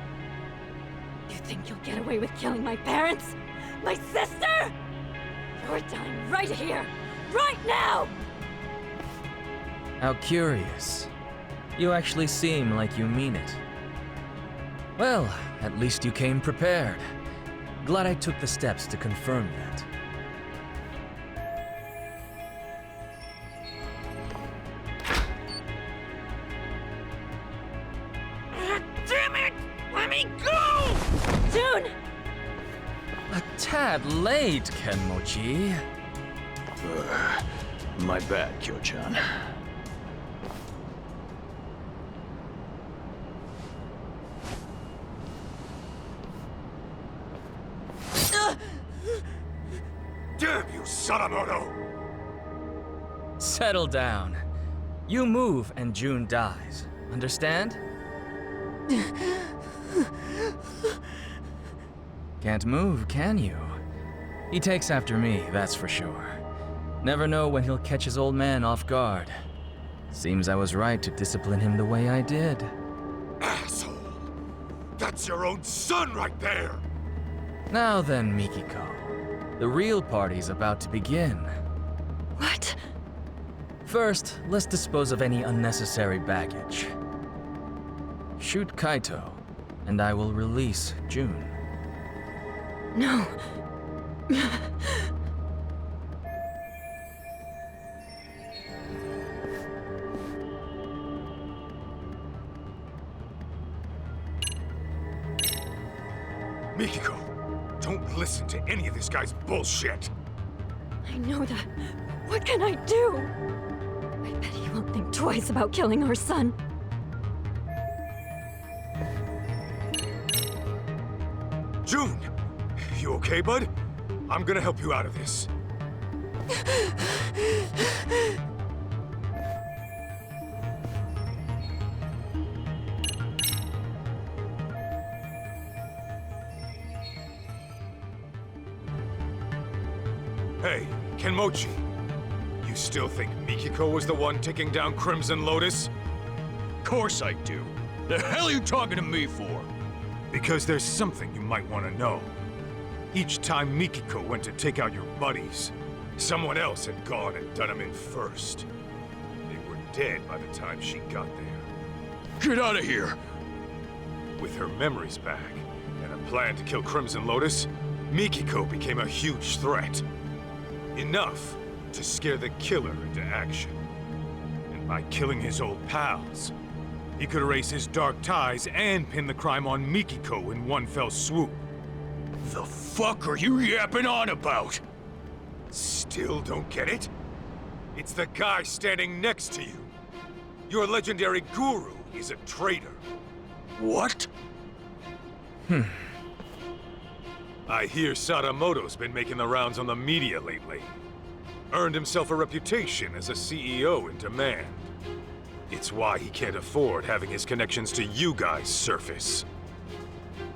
You think you'll get away with killing my parents? My sister? You're dying right here! Right now! How curious. You actually seem like you mean it. Well, at least you came prepared. Glad I took the steps to confirm that. Damn it! Let me go! June! A tad late, Kenmochi. My bad, Kyo-chan. Damn you, Sadamoto! Settle down. You move and June dies. Understand? Can't move, can you? He takes after me, that's for sure. Never know when he'll catch his old man off guard. Seems I was right to discipline him the way I did. Asshole! That's your own son right there! Now then, Mikiko. The real party's about to begin. What? First, let's dispose of any unnecessary baggage. Shoot Kaito, and I will release June. No. Mikiko, don't listen to any of this guy's bullshit. I know that. What can I do? I bet he won't think twice about killing our son. June, you okay, bud? I'm gonna help you out of this. Hey, Kenmochi. You still think Mikiko was the one taking down Crimson Lotus? Course I do. The hell are you talking to me for? Because there's something you might want to know. Each time Mikiko went to take out your buddies, someone else had gone and done them in first. They were dead by the time she got there. Get out of here! With her memories back, and a plan to kill Crimson Lotus, Mikiko became a huge threat. Enough to scare the killer into action. And by killing his old pals, he could erase his dark ties and pin the crime on Mikiko in one fell swoop. The fuck are you yapping on about? Still don't get it? It's the guy standing next to you. Your legendary guru is a traitor. What? I hear Sadamoto's been making the rounds on the media lately. Earned himself a reputation as a CEO in demand. It's why he can't afford having his connections to you guys surface.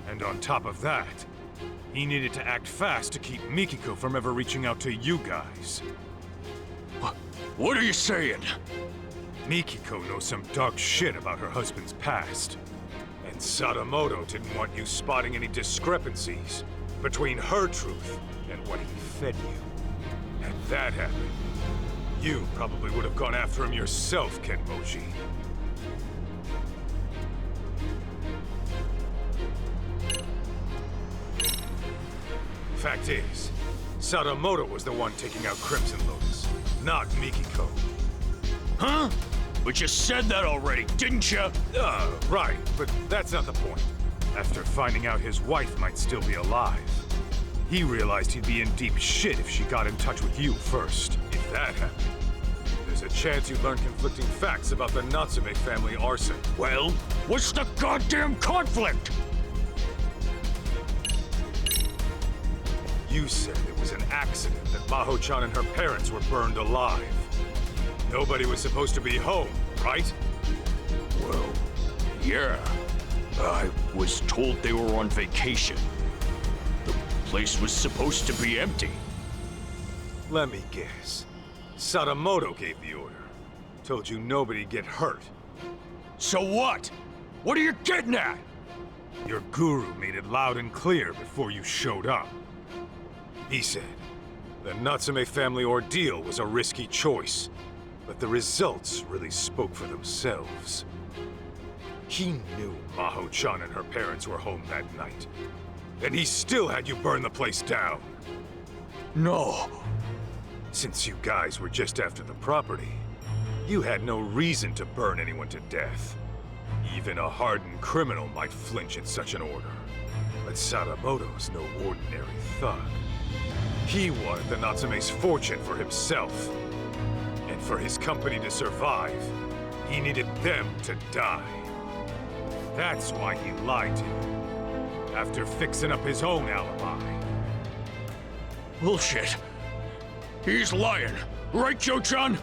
And on top of that, he needed to act fast to keep Mikiko from ever reaching out to you guys. What are you saying? Mikiko knows some dark shit about her husband's past. And Sadamoto didn't want you spotting any discrepancies between her truth and what he fed you. Had that happened, you probably would have gone after him yourself, Kenmoji. Fact is, Sadamoto was the one taking out Crimson Lotus, not Mikiko. Huh? But you said that already, didn't you? Right, but that's not the point. After finding out his wife might still be alive, he realized he'd be in deep shit if she got in touch with you first. If that happened, there's a chance you'd learn conflicting facts about the Natsume family arson. Well, what's the goddamn conflict? You said it was an accident that Maho-chan and her parents were burned alive. Nobody was supposed to be home, right? Well, yeah. I was told they were on vacation. The place was supposed to be empty. Let me guess. Sadamoto gave the order. Told you nobody'd get hurt. So what? What are you getting at? Your guru made it loud and clear before you showed up. He said the Natsume family ordeal was a risky choice, but the results really spoke for themselves. He knew Maho-chan and her parents were home that night, and he still had you burn the place down. No. Since you guys were just after the property, you had no reason to burn anyone to death. Even a hardened criminal might flinch at such an order. But Sadamoto's no ordinary thug. He wanted the Natsume's fortune for himself. And for his company to survive, he needed them to die. That's why he lied to you, after fixing up his own alibi. Bullshit. He's lying. Right, Joe-chan?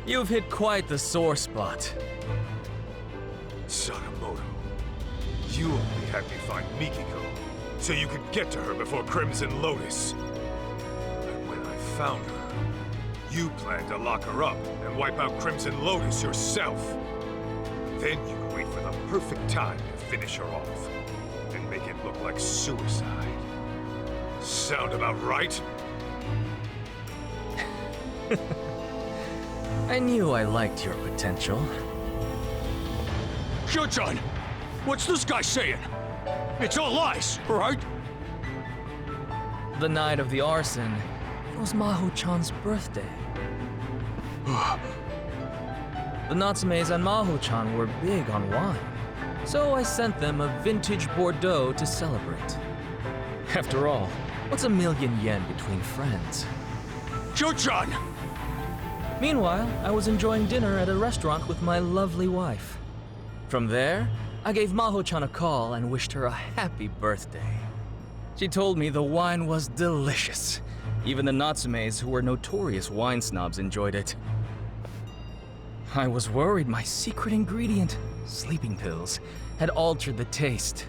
You've hit quite the sore spot. Sadamoto, you only had me find Mikiko, so you could get to her before Crimson Lotus. But when I found her, you planned to lock her up and wipe out Crimson Lotus yourself. Then you could wait for the perfect time to finish her off, and make it look like suicide. Sound about right? I knew I liked your potential. Joe-chan, what's this guy saying? It's all lies, right? The night of the arson, it was Maho-chan's birthday. The Natsumes and Maho-chan were big on wine, so I sent them a vintage Bordeaux to celebrate. After all, what's $1,000,000 between friends? Joe-chan! Meanwhile, I was enjoying dinner at a restaurant with my lovely wife. From there, I gave Maho-chan a call and wished her a happy birthday. She told me the wine was delicious. Even the Natsumes, who were notorious wine snobs, enjoyed it. I was worried my secret ingredient, sleeping pills, had altered the taste.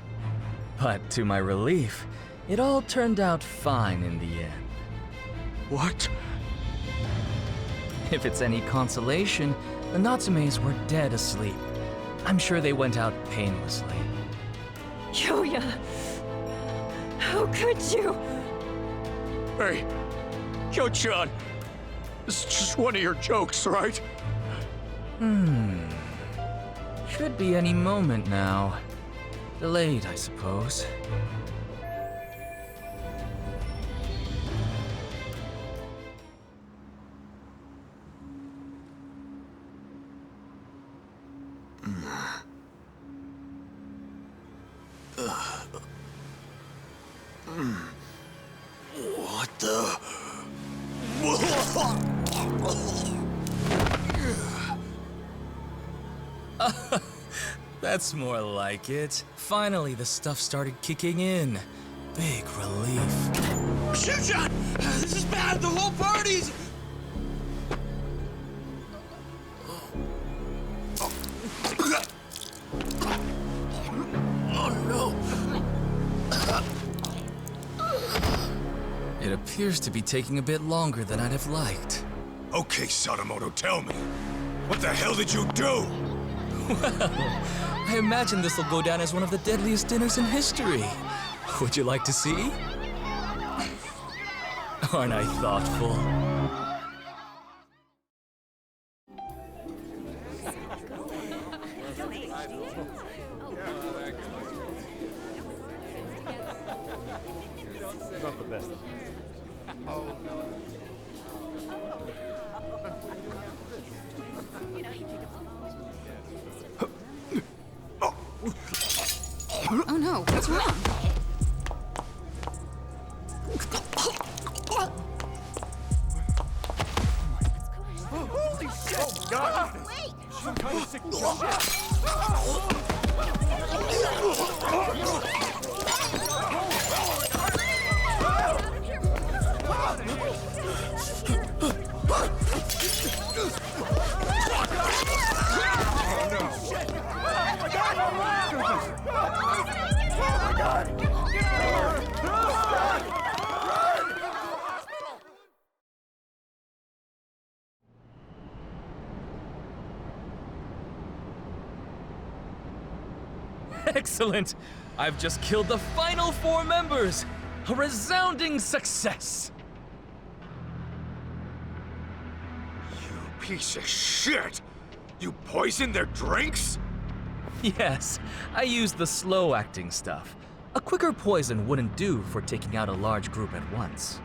But to my relief, it all turned out fine in the end. What? If it's any consolation, the Natsumes were dead asleep. I'm sure they went out painlessly. Yuya! How could you? Hey, Joe-chan, this is just one of your jokes, right? Should be any moment now. Delayed, I suppose. What the? That's more like it. Finally, the stuff started kicking in. Big relief. Shoot shot! This is bad! The whole party's... Oh no! It appears to be taking a bit longer than I'd have liked. Okay, Sadamoto, tell me. What the hell did you do? Well, I imagine this will go down as one of the deadliest dinners in history. Would you like to see? Aren't I thoughtful? Not the best. Oh no, what's wrong? Holy shit! Oh, God! Wait! Some kind of sick Excellent! I've just killed the final 4 members! A resounding success! You piece of shit! You poisoned their drinks? Yes, I used the slow-acting stuff. A quicker poison wouldn't do for taking out a large group at once.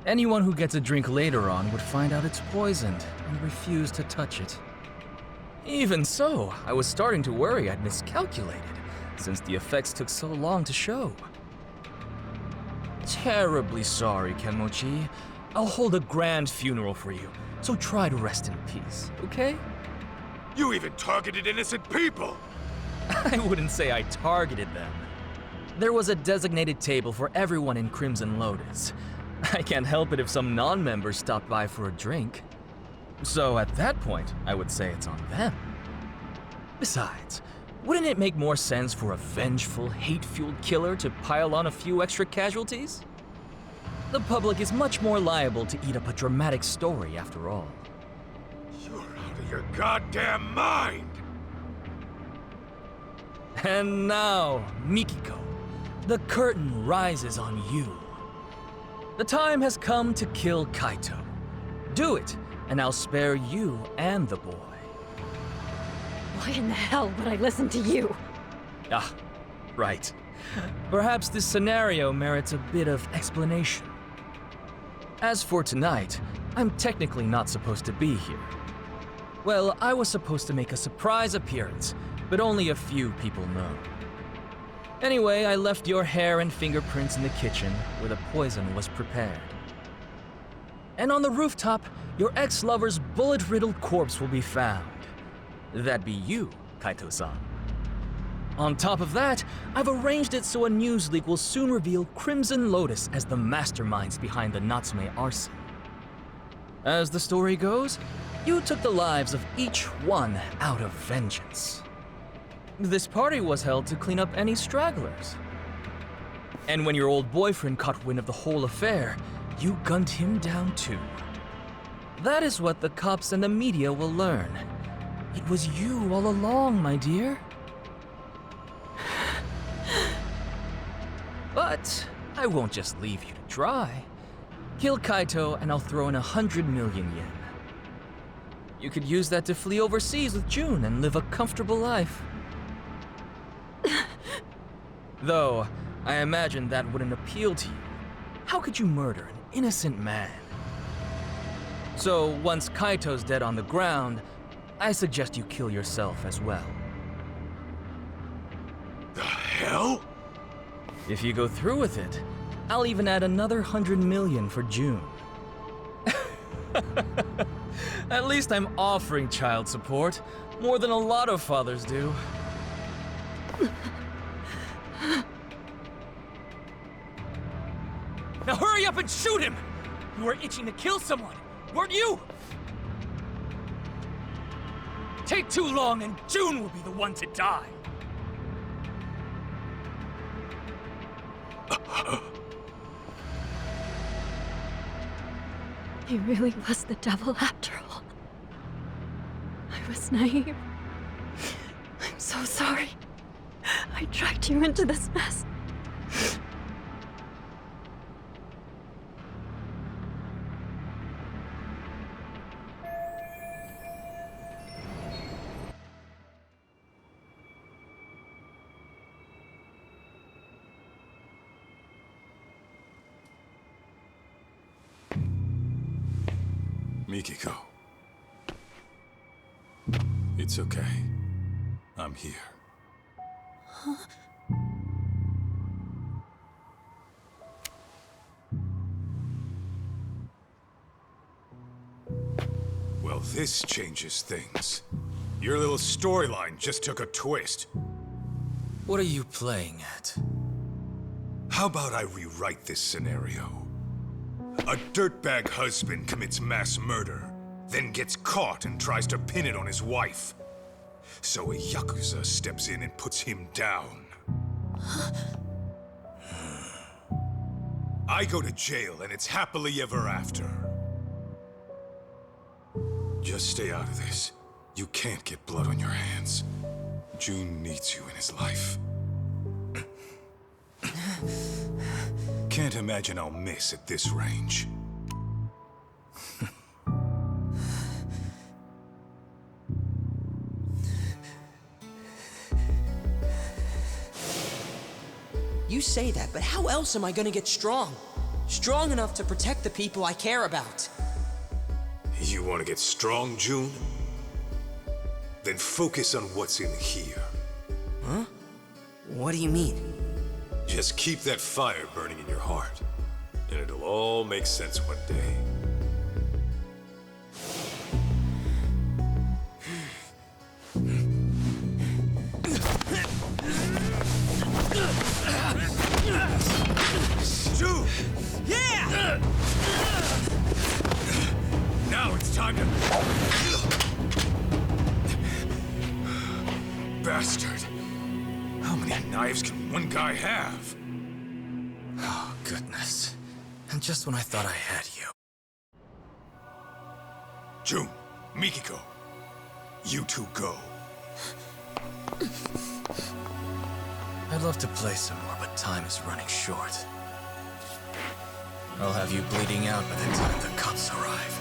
Anyone who gets a drink later on would find out it's poisoned and refuse to touch it. Even so, I was starting to worry I'd miscalculated, since the effects took so long to show. Terribly sorry, Kenmochi. I'll hold a grand funeral for you, so try to rest in peace, okay? You even targeted innocent people! I wouldn't say I targeted them. There was a designated table for everyone in Crimson Lotus. I can't help it if some non-members stop by for a drink. So at that point, I would say it's on them. Besides, wouldn't it make more sense for a vengeful, hate-fueled killer to pile on a few extra casualties? The public is much more liable to eat up a dramatic story after all. You're out of your goddamn mind! And now, Mikiko, the curtain rises on you. The time has come to kill Kaito. Do it, and I'll spare you and the boy. Why in the hell would I listen to you? Ah, right. Perhaps this scenario merits a bit of explanation. As for tonight, I'm technically not supposed to be here. Well, I was supposed to make a surprise appearance, but only a few people know. Anyway, I left your hair and fingerprints in the kitchen where the poison was prepared. And on the rooftop, your ex-lover's bullet-riddled corpse will be found. That'd be you, Kaito-san. On top of that, I've arranged it so a news leak will soon reveal Crimson Lotus as the masterminds behind the Natsume arson. As the story goes, you took the lives of each one out of vengeance. This party was held to clean up any stragglers. And when your old boyfriend caught wind of the whole affair, you gunned him down too. That is what the cops and the media will learn. It was you all along, my dear. But I won't just leave you to dry. Kill Kaito and I'll throw in 100 million yen. You could use that to flee overseas with June and live a comfortable life. Though, I imagine that wouldn't appeal to you. How could you murder an innocent man? So, once Kaito's dead on the ground, I suggest you kill yourself as well. The hell? If you go through with it, I'll even add another 100 million for June. At least I'm offering child support, more than a lot of fathers do. Now hurry up and shoot him! You were itching to kill someone, weren't you? Take too long and June will be the one to die. He really was the devil after all. I was naive. I'm so sorry. I dragged you into this mess. Mikiko. It's okay. I'm here. Huh? Well, this changes things. Your little storyline just took a twist. What are you playing at? How about I rewrite this scenario? A dirtbag husband commits mass murder, then gets caught and tries to pin it on his wife. So a Yakuza steps in and puts him down. I go to jail and it's happily ever after. Just stay out of this. You can't get blood on your hands. June needs you in his life. Can't imagine I'll miss at this range. You say that, but how else am I gonna get strong? Strong enough to protect the people I care about. You want to get strong, June? Then focus on what's in here. Huh? What do you mean? Just keep that fire burning in your heart, and it'll all make sense one day. June! Yeah! Now it's time to... Bastard! How many knives can one guy have? Oh, goodness. And just when I thought I had you. June, Mikiko, you two go. I'd love to play some more, but time is running short. I'll have you bleeding out by the time the cops arrive.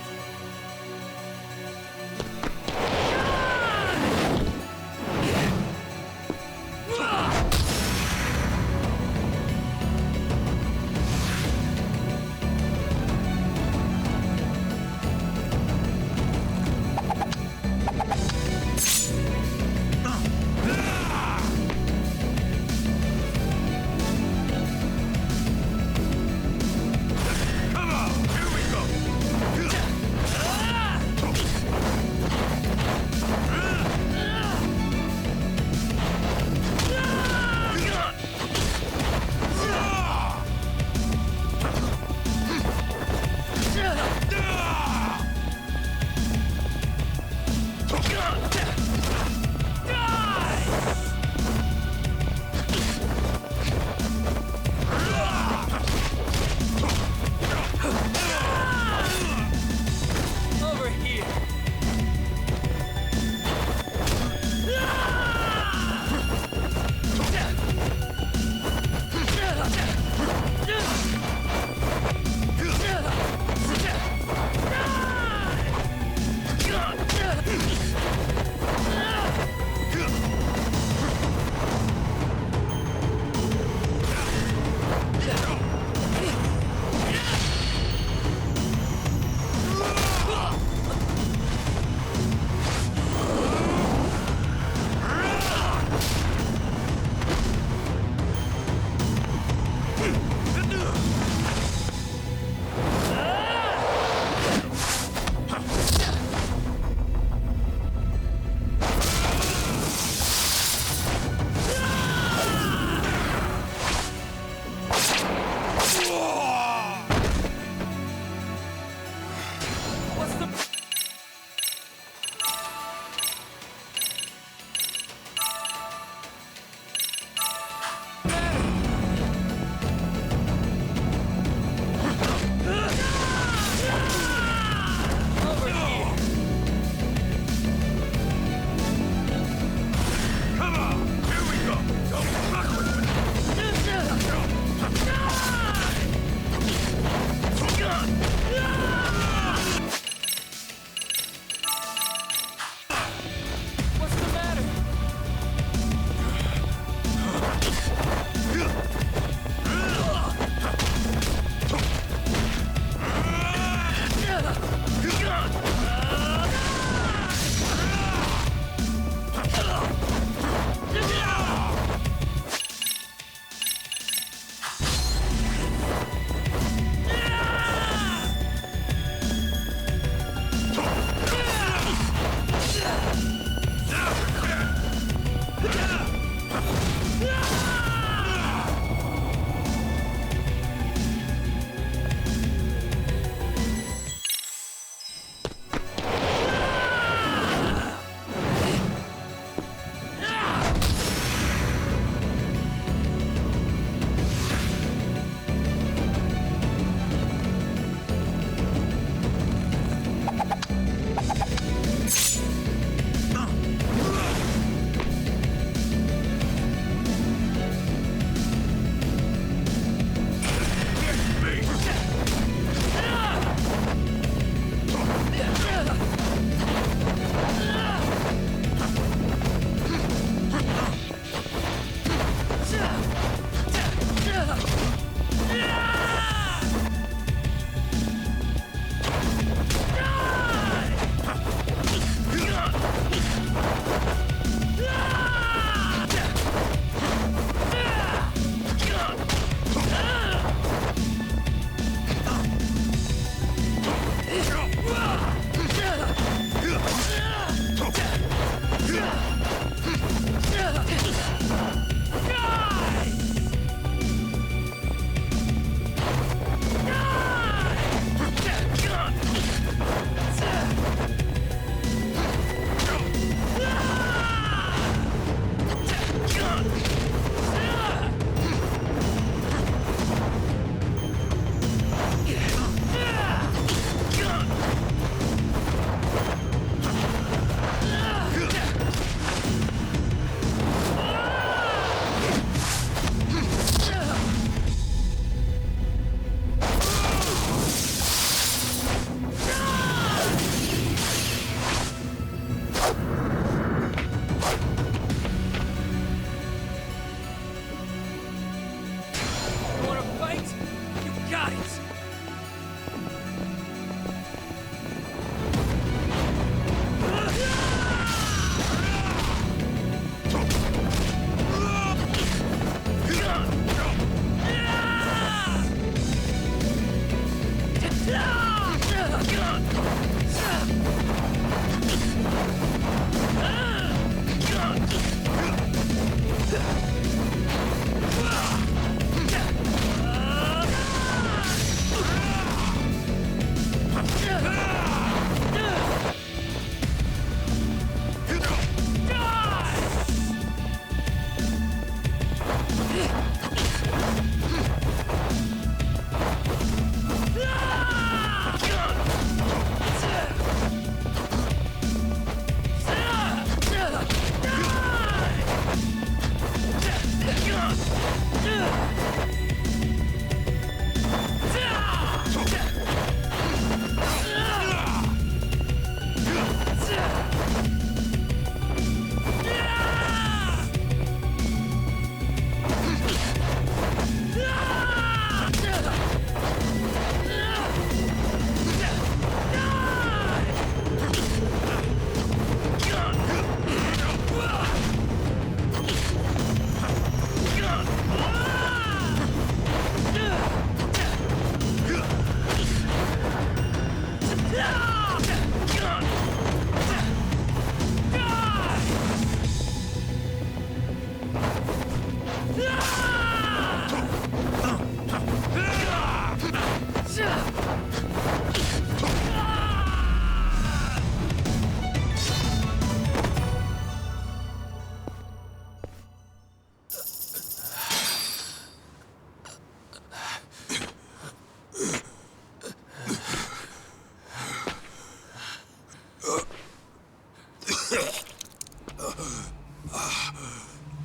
Come on, here we go!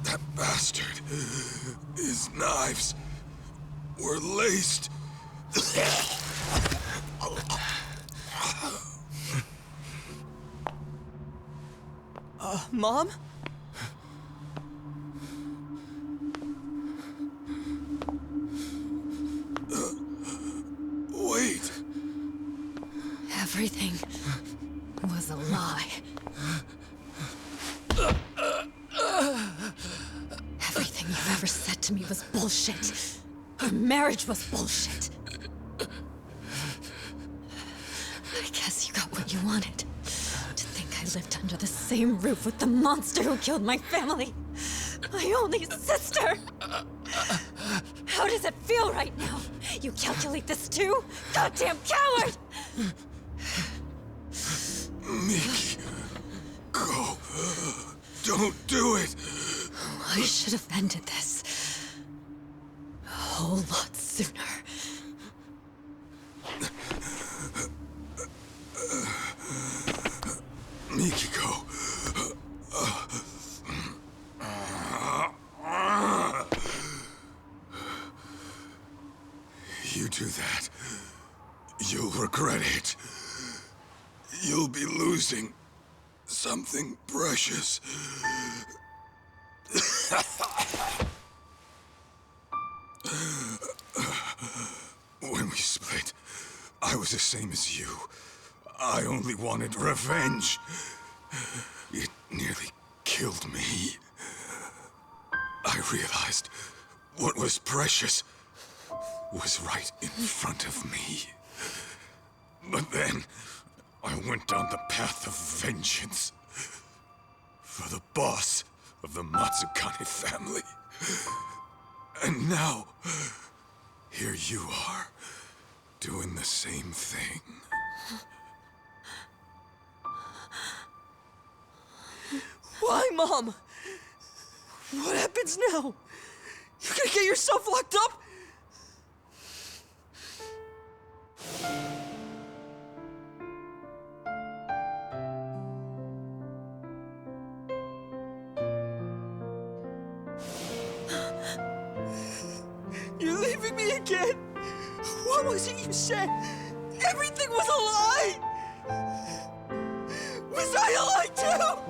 That bastard. His knives were laced. Mom? Wait. Everything was a lie. Everything you've ever said to me was bullshit. Our marriage was bullshit. I guess you got what you wanted. To think I lived under the same roof with the monster who killed my family. My only sister! How does it feel right now? You calculate this too? Goddamn coward! Miki, go. Don't do it. I should have ended this a whole lot sooner. Mikiko. You do that, you'll regret it. You'll be losing something precious. When we split, I was the same as you. I only wanted revenge. It nearly killed me. I realized what was precious was right in front of me. But then, I went down the path of vengeance. For the boss of the Matsukane family. And now, here you are, doing the same thing. Why, Mom? What happens now? You're gonna get yourself locked up? You're leaving me again? What was it you said? Everything was a lie! Was I a lie too?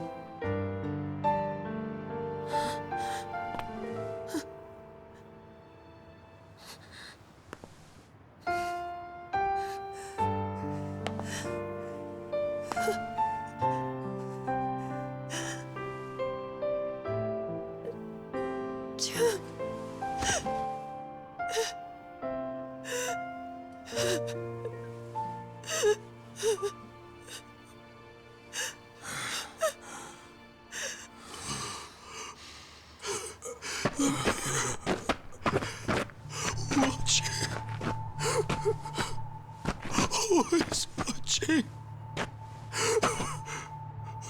was watching.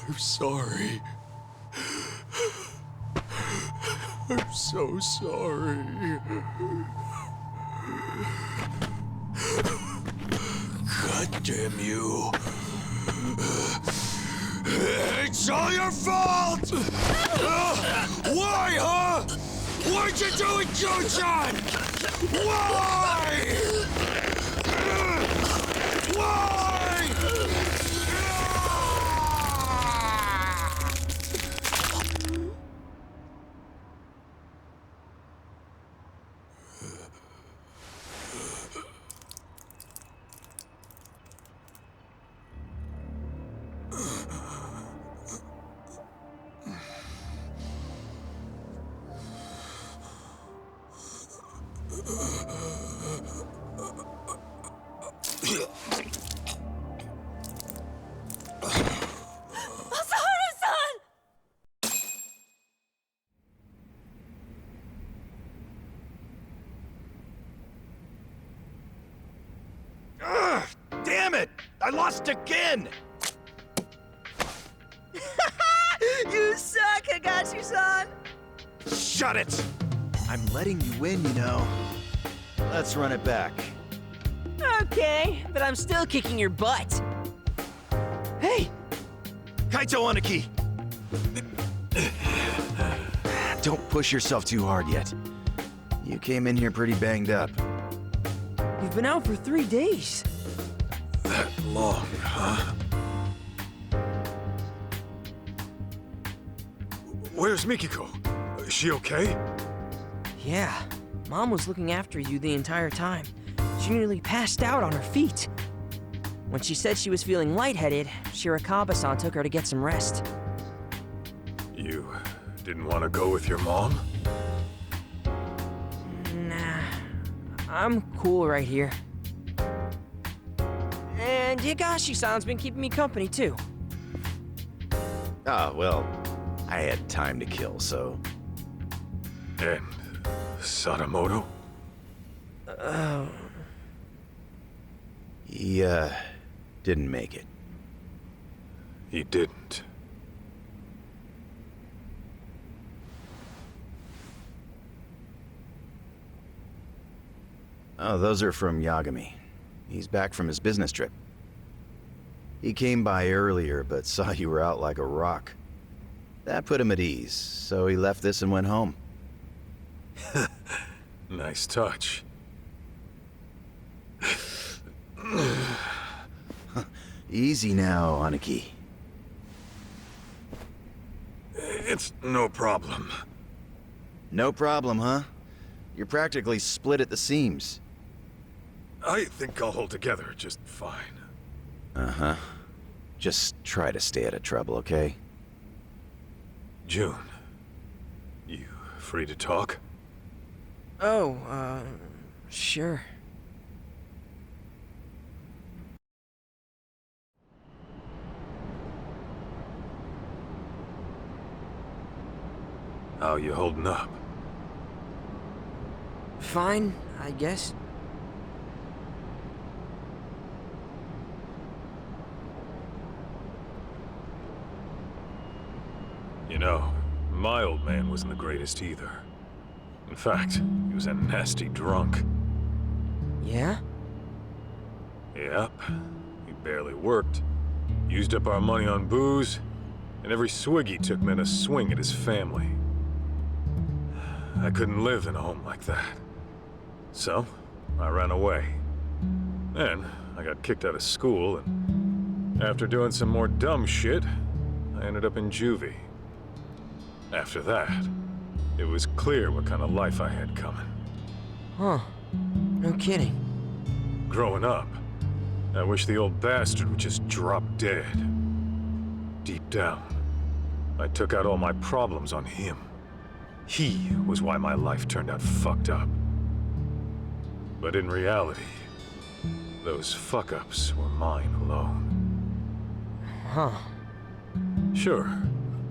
I'm sorry. I'm so sorry. God damn you. It's all your fault! Why, huh? Why'd you do it, Joe-chan? Why? Why? Damn it! I lost again! You suck, Higashi-san! Shut it! I'm letting you win, you know. Let's run it back. Okay, but I'm still kicking your butt. Hey! Kaito Aniki! Don't push yourself too hard yet. You came in here pretty banged up. You've been out for 3 days. That long, huh? Where's Mikiko? Is she okay? Yeah, Mom was looking after you the entire time. She nearly passed out on her feet. When she said she was feeling lightheaded, Shirakawa-san took her to get some rest. You didn't want to go with your mom? Nah, I'm cool right here. And Higashi-san's been keeping me company, too. Ah, well, I had time to kill, so... And Sadamoto? He, didn't make it. He didn't. Oh, those are from Yagami. He's back from his business trip. He came by earlier, but saw you were out like a rock. That put him at ease, so he left this and went home. Nice touch. Easy now, Aniki. It's no problem. No problem, huh? You're practically split at the seams. I think I'll hold together just fine. Uh-huh. Just try to stay out of trouble, okay? June, you free to talk? Oh, sure. How you holding up? Fine, I guess. You know, my old man wasn't the greatest either. In fact, he was a nasty drunk. Yeah? Yep. He barely worked. Used up our money on booze, and every swig he took meant a swing at his family. I couldn't live in a home like that. So, I ran away. Then, I got kicked out of school, and after doing some more dumb shit, I ended up in juvie. After that, it was clear what kind of life I had coming. Huh. No kidding. Growing up, I wish the old bastard would just drop dead. Deep down, I took out all my problems on him. He was why my life turned out fucked up. But in reality, those fuck-ups were mine alone. Huh. Sure,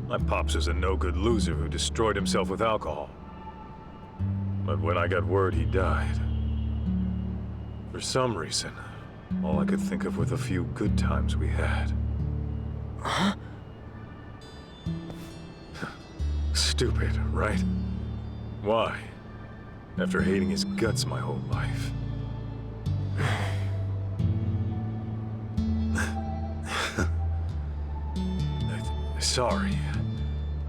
my pops was a no-good loser who destroyed himself with alcohol. But when I got word he died, for some reason, All I could think of were the few good times we had. Huh? Stupid, right? Why? After hating his guts my whole life. Sorry.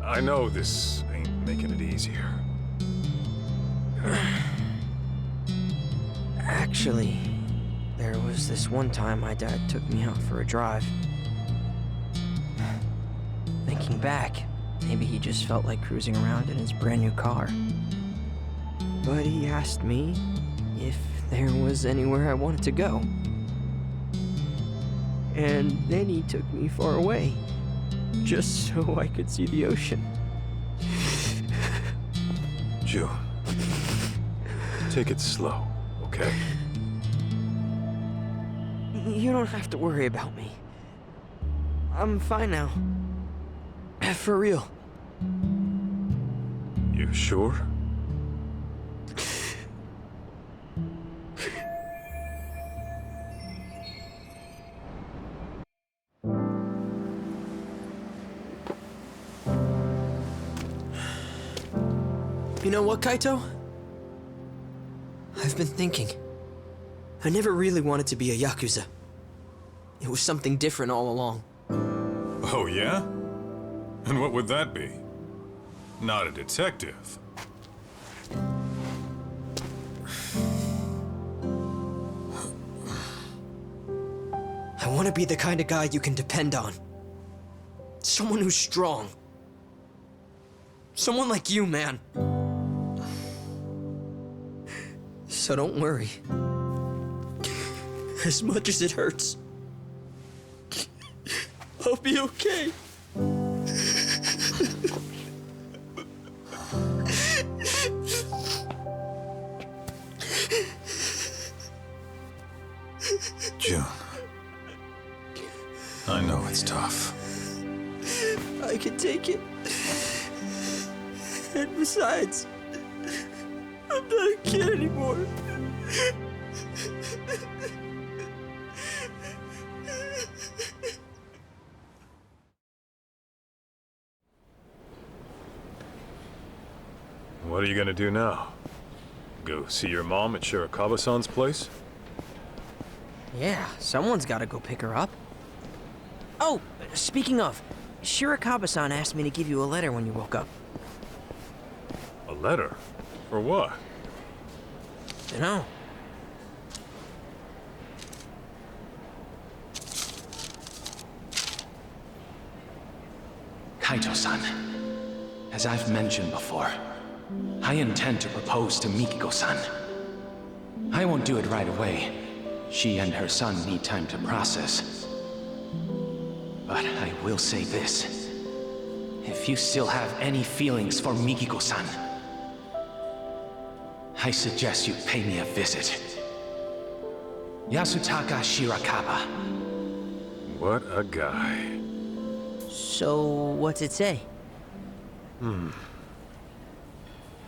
I know this ain't making it easier. Actually, there was this one time my dad took me out for a drive. Thinking back, maybe he just felt like cruising around in his brand new car. But he asked me if there was anywhere I wanted to go. And then he took me far away, just so I could see the ocean. June, take it slow, okay? You don't have to worry about me. I'm fine now. For real. You sure? You know what, Kaito? I've been thinking. I never really wanted to be a Yakuza. It was something different all along. Oh, yeah? And what would that be? Not a detective. I want to be the kind of guy you can depend on. Someone who's strong. Someone like you, man. So don't worry. As much as it hurts, I'll be okay. June. I know it's tough. I can take it. And besides, I'm not a kid anymore. What are you gonna do now? Go see your mom at Shirakawa-san's place? Yeah, someone's gotta go pick her up. Oh, speaking of, Shirakawa-san asked me to give you a letter when you woke up. A letter? For what? Dunno. Kaito-san, as I've mentioned before, I intend to propose to Mikiko-san. I won't do it right away. She and her son need time to process. But I will say this. If you still have any feelings for Mikiko-san, I suggest you pay me a visit. Yasutaka Shirakawa. What a guy. So, what's it say?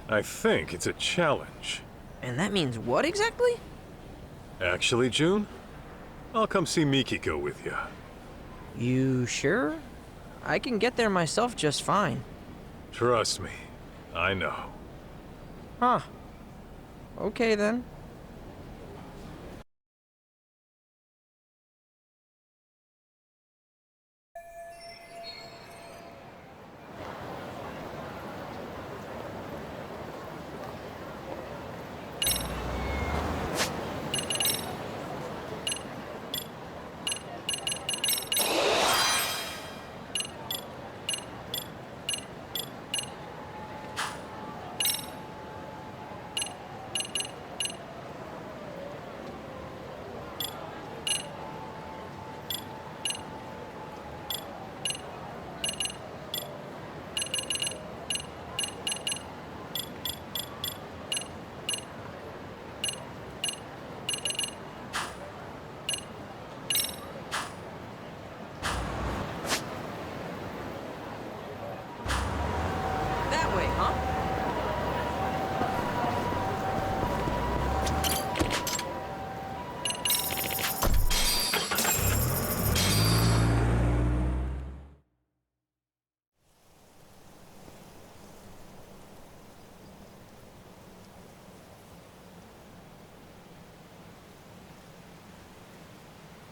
I think it's a challenge. And that means what exactly? Actually, June, I'll come see Mikiko with you. You sure? I can get there myself just fine. Trust me, I know. Huh. Okay then.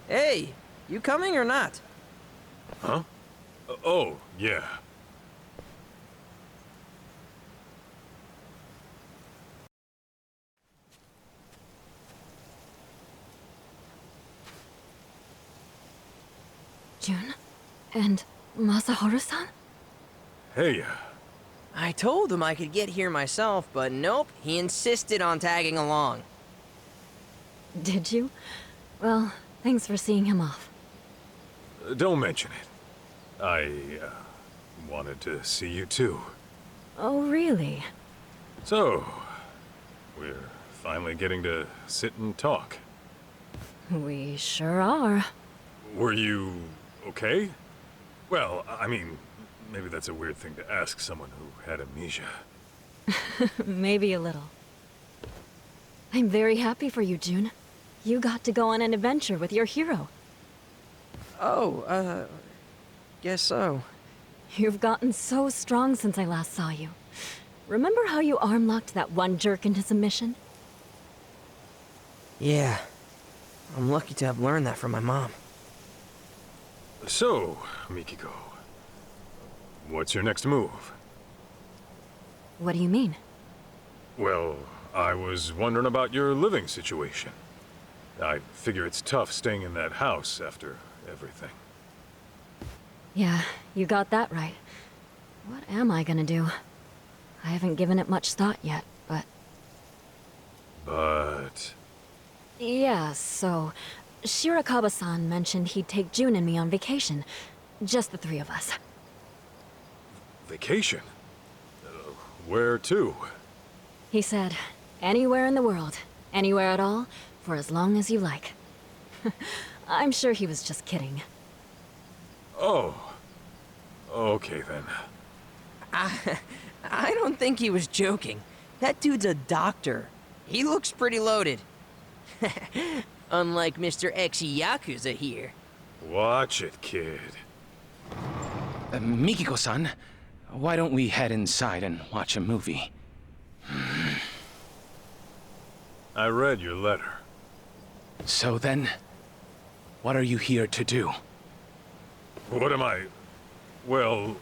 Hey, you coming or not? Huh? Oh, yeah. June? And Masaharu-san? Hey, I told him I could get here myself, but nope, he insisted on tagging along. Did you? Well, thanks for seeing him off. don't mention it. I, wanted to see you too. Oh, really? So, we're finally getting to sit and talk. We sure are. Were you okay? Well, I mean, maybe that's a weird thing to ask someone who had amnesia. Maybe a little. I'm very happy for you, June. You got to go on an adventure with your hero. Oh, guess so. You've gotten so strong since I last saw you. Remember how you arm-locked that one jerk into submission? Yeah. I'm lucky to have learned that from my mom. So, Mikiko, what's your next move? What do you mean? Well, I was wondering about your living situation. I figure it's tough staying in that house after everything. Yeah, you got that right. What am I gonna do? I haven't given it much thought yet, but... But... Yeah, so... Shirakawa-san mentioned he'd take June and me on vacation. Just the three of us. Vacation? Where to? He said, anywhere in the world, anywhere at all, for as long as you like. I'm sure he was just kidding. Oh. Okay then. I don't think he was joking. That dude's a doctor. He looks pretty loaded. Unlike Mr. Yakuza here. Watch it, kid. Mikiko-san, why don't we head inside and watch a movie? I read your letter. So then, what are you here to do? What am I... Well...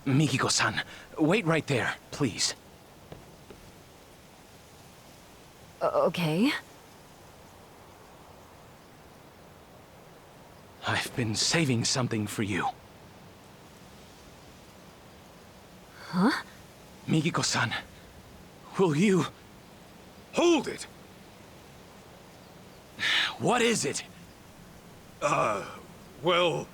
Mikiko-san, wait right there, please. Okay. I've been saving something for you. Huh? Mikiko-san, will you... Hold it! What is it? Well...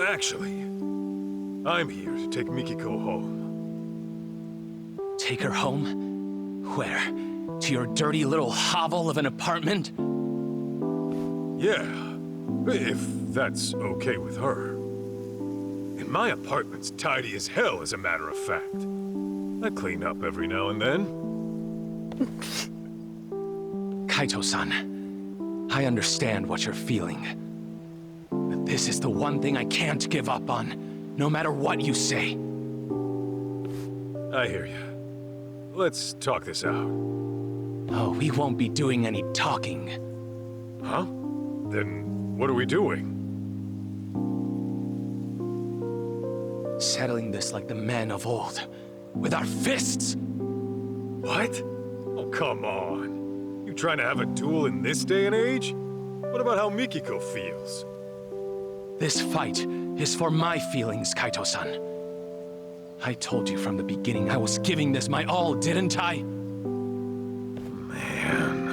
Actually, I'm here to take Mikiko home. Take her home? Where? To your dirty little hovel of an apartment? Yeah, if that's okay with her. And my apartment's tidy as hell, as a matter of fact. I clean up every now and then. Kaito-san, I understand what you're feeling. But this is the one thing I can't give up on, no matter what you say. I hear you. Let's talk this out. Oh, we won't be doing any talking. Huh? Then what are we doing? Settling this like the men of old. With our fists! What? Oh, come on. You trying to have a duel in this day and age? What about how Mikiko feels? This fight is for my feelings, Kaito-san. I told you from the beginning I was giving this my all, didn't I? Man...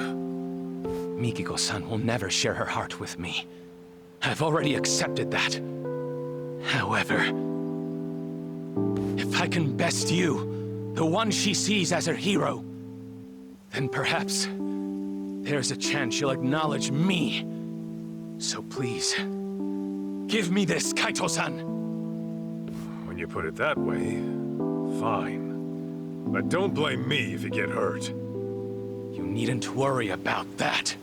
Mikiko-san will never share her heart with me. I've already accepted that. However, if I can best you, the one she sees as her hero, then perhaps there's a chance she'll acknowledge me So please, give me this, Kaito-san! When you put it that way, fine. But don't blame me if you get hurt. You needn't worry about that.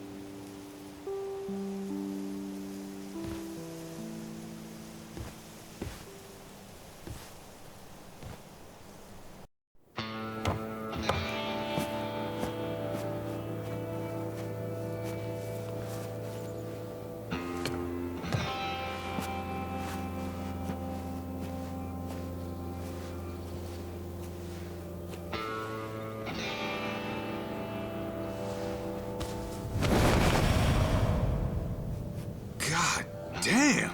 God damn!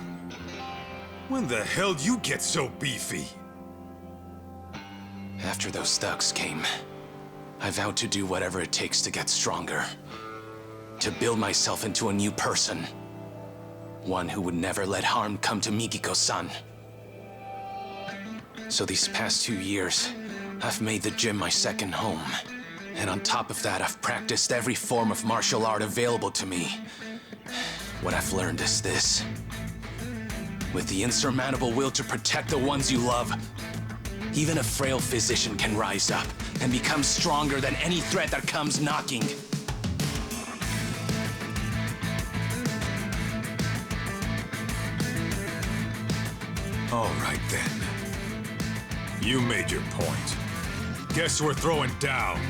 When the hell you get so beefy? After those thugs came, I vowed to do whatever it takes to get stronger. To build myself into a new person. One who would never let harm come to Mikiko-san. So these past 2 years, I've made the gym my second home. And on top of that, I've practiced every form of martial art available to me. What I've learned is this. With the insurmountable will to protect the ones you love, even a frail physician can rise up and become stronger than any threat that comes knocking. All right then. You made your point. Guess we're throwing down.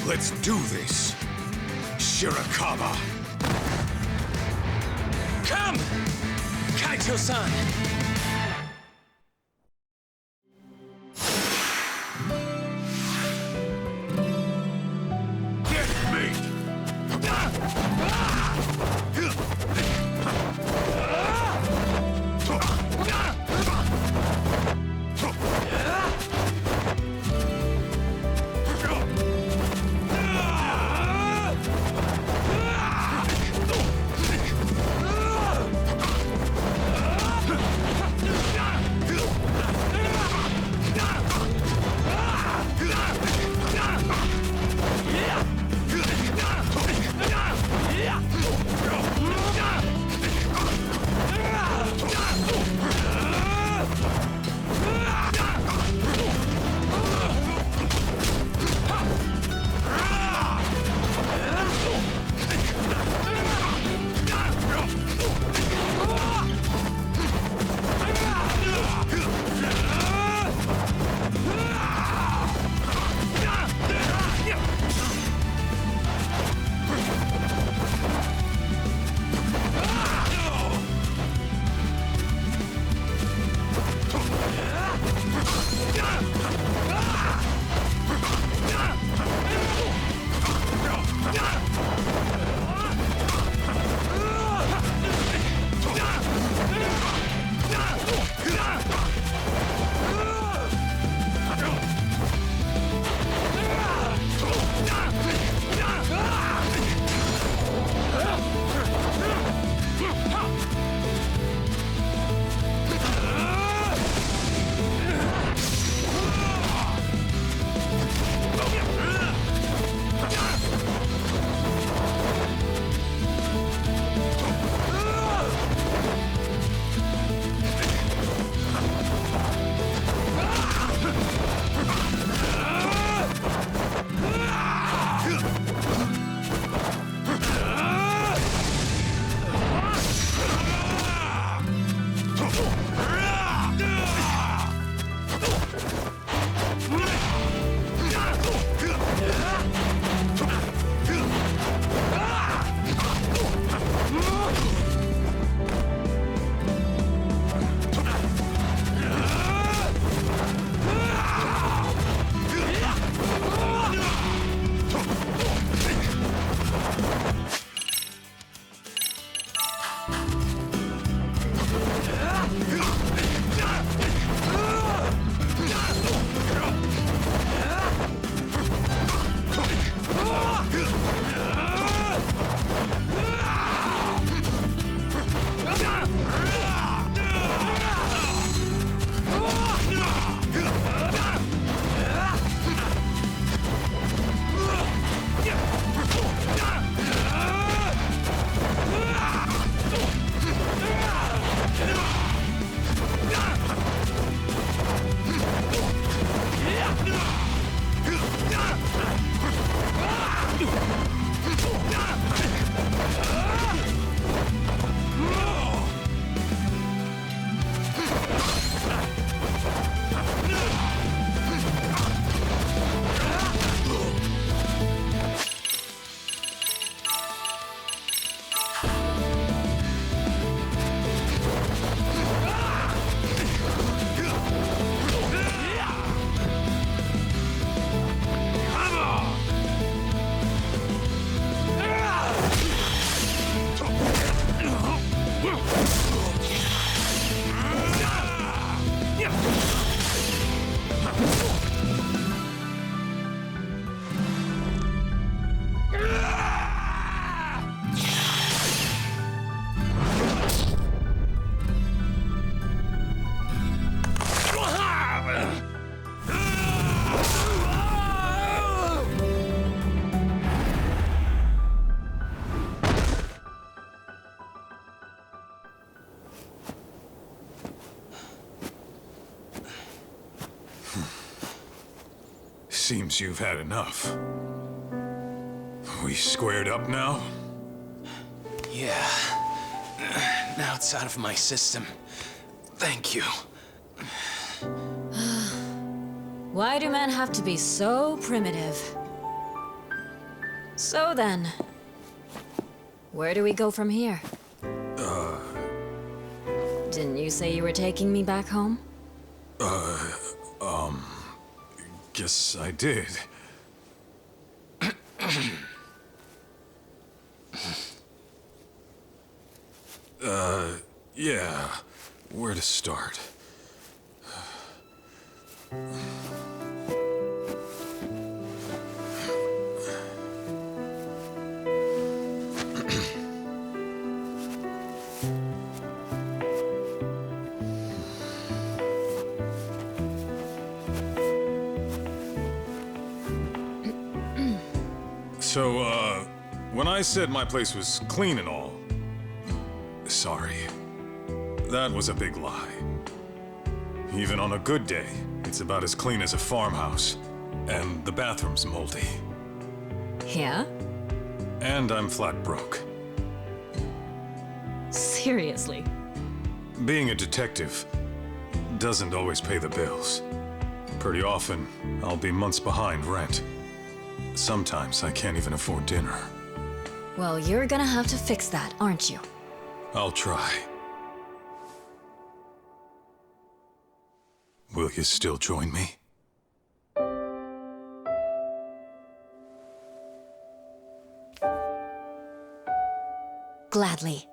Let's do this, Shirakawa. Come! Kaito-san! Seems you've had enough. We squared up now? Yeah. Now it's out of my system. Thank you. Why do men have to be so primitive? So then, where do we go from here? Didn't you say you were taking me back home? Guess I did. Yeah. Where to start? So, when I said my place was clean and all, sorry. That was a big lie. Even on a good day, it's about as clean as a farmhouse. And the bathroom's moldy. Yeah? And I'm flat broke. Seriously? Being a detective doesn't always pay the bills. Pretty often, I'll be months behind rent. Sometimes I can't even afford dinner. Well, you're gonna have to fix that, aren't you? I'll try. Will you still join me? Gladly.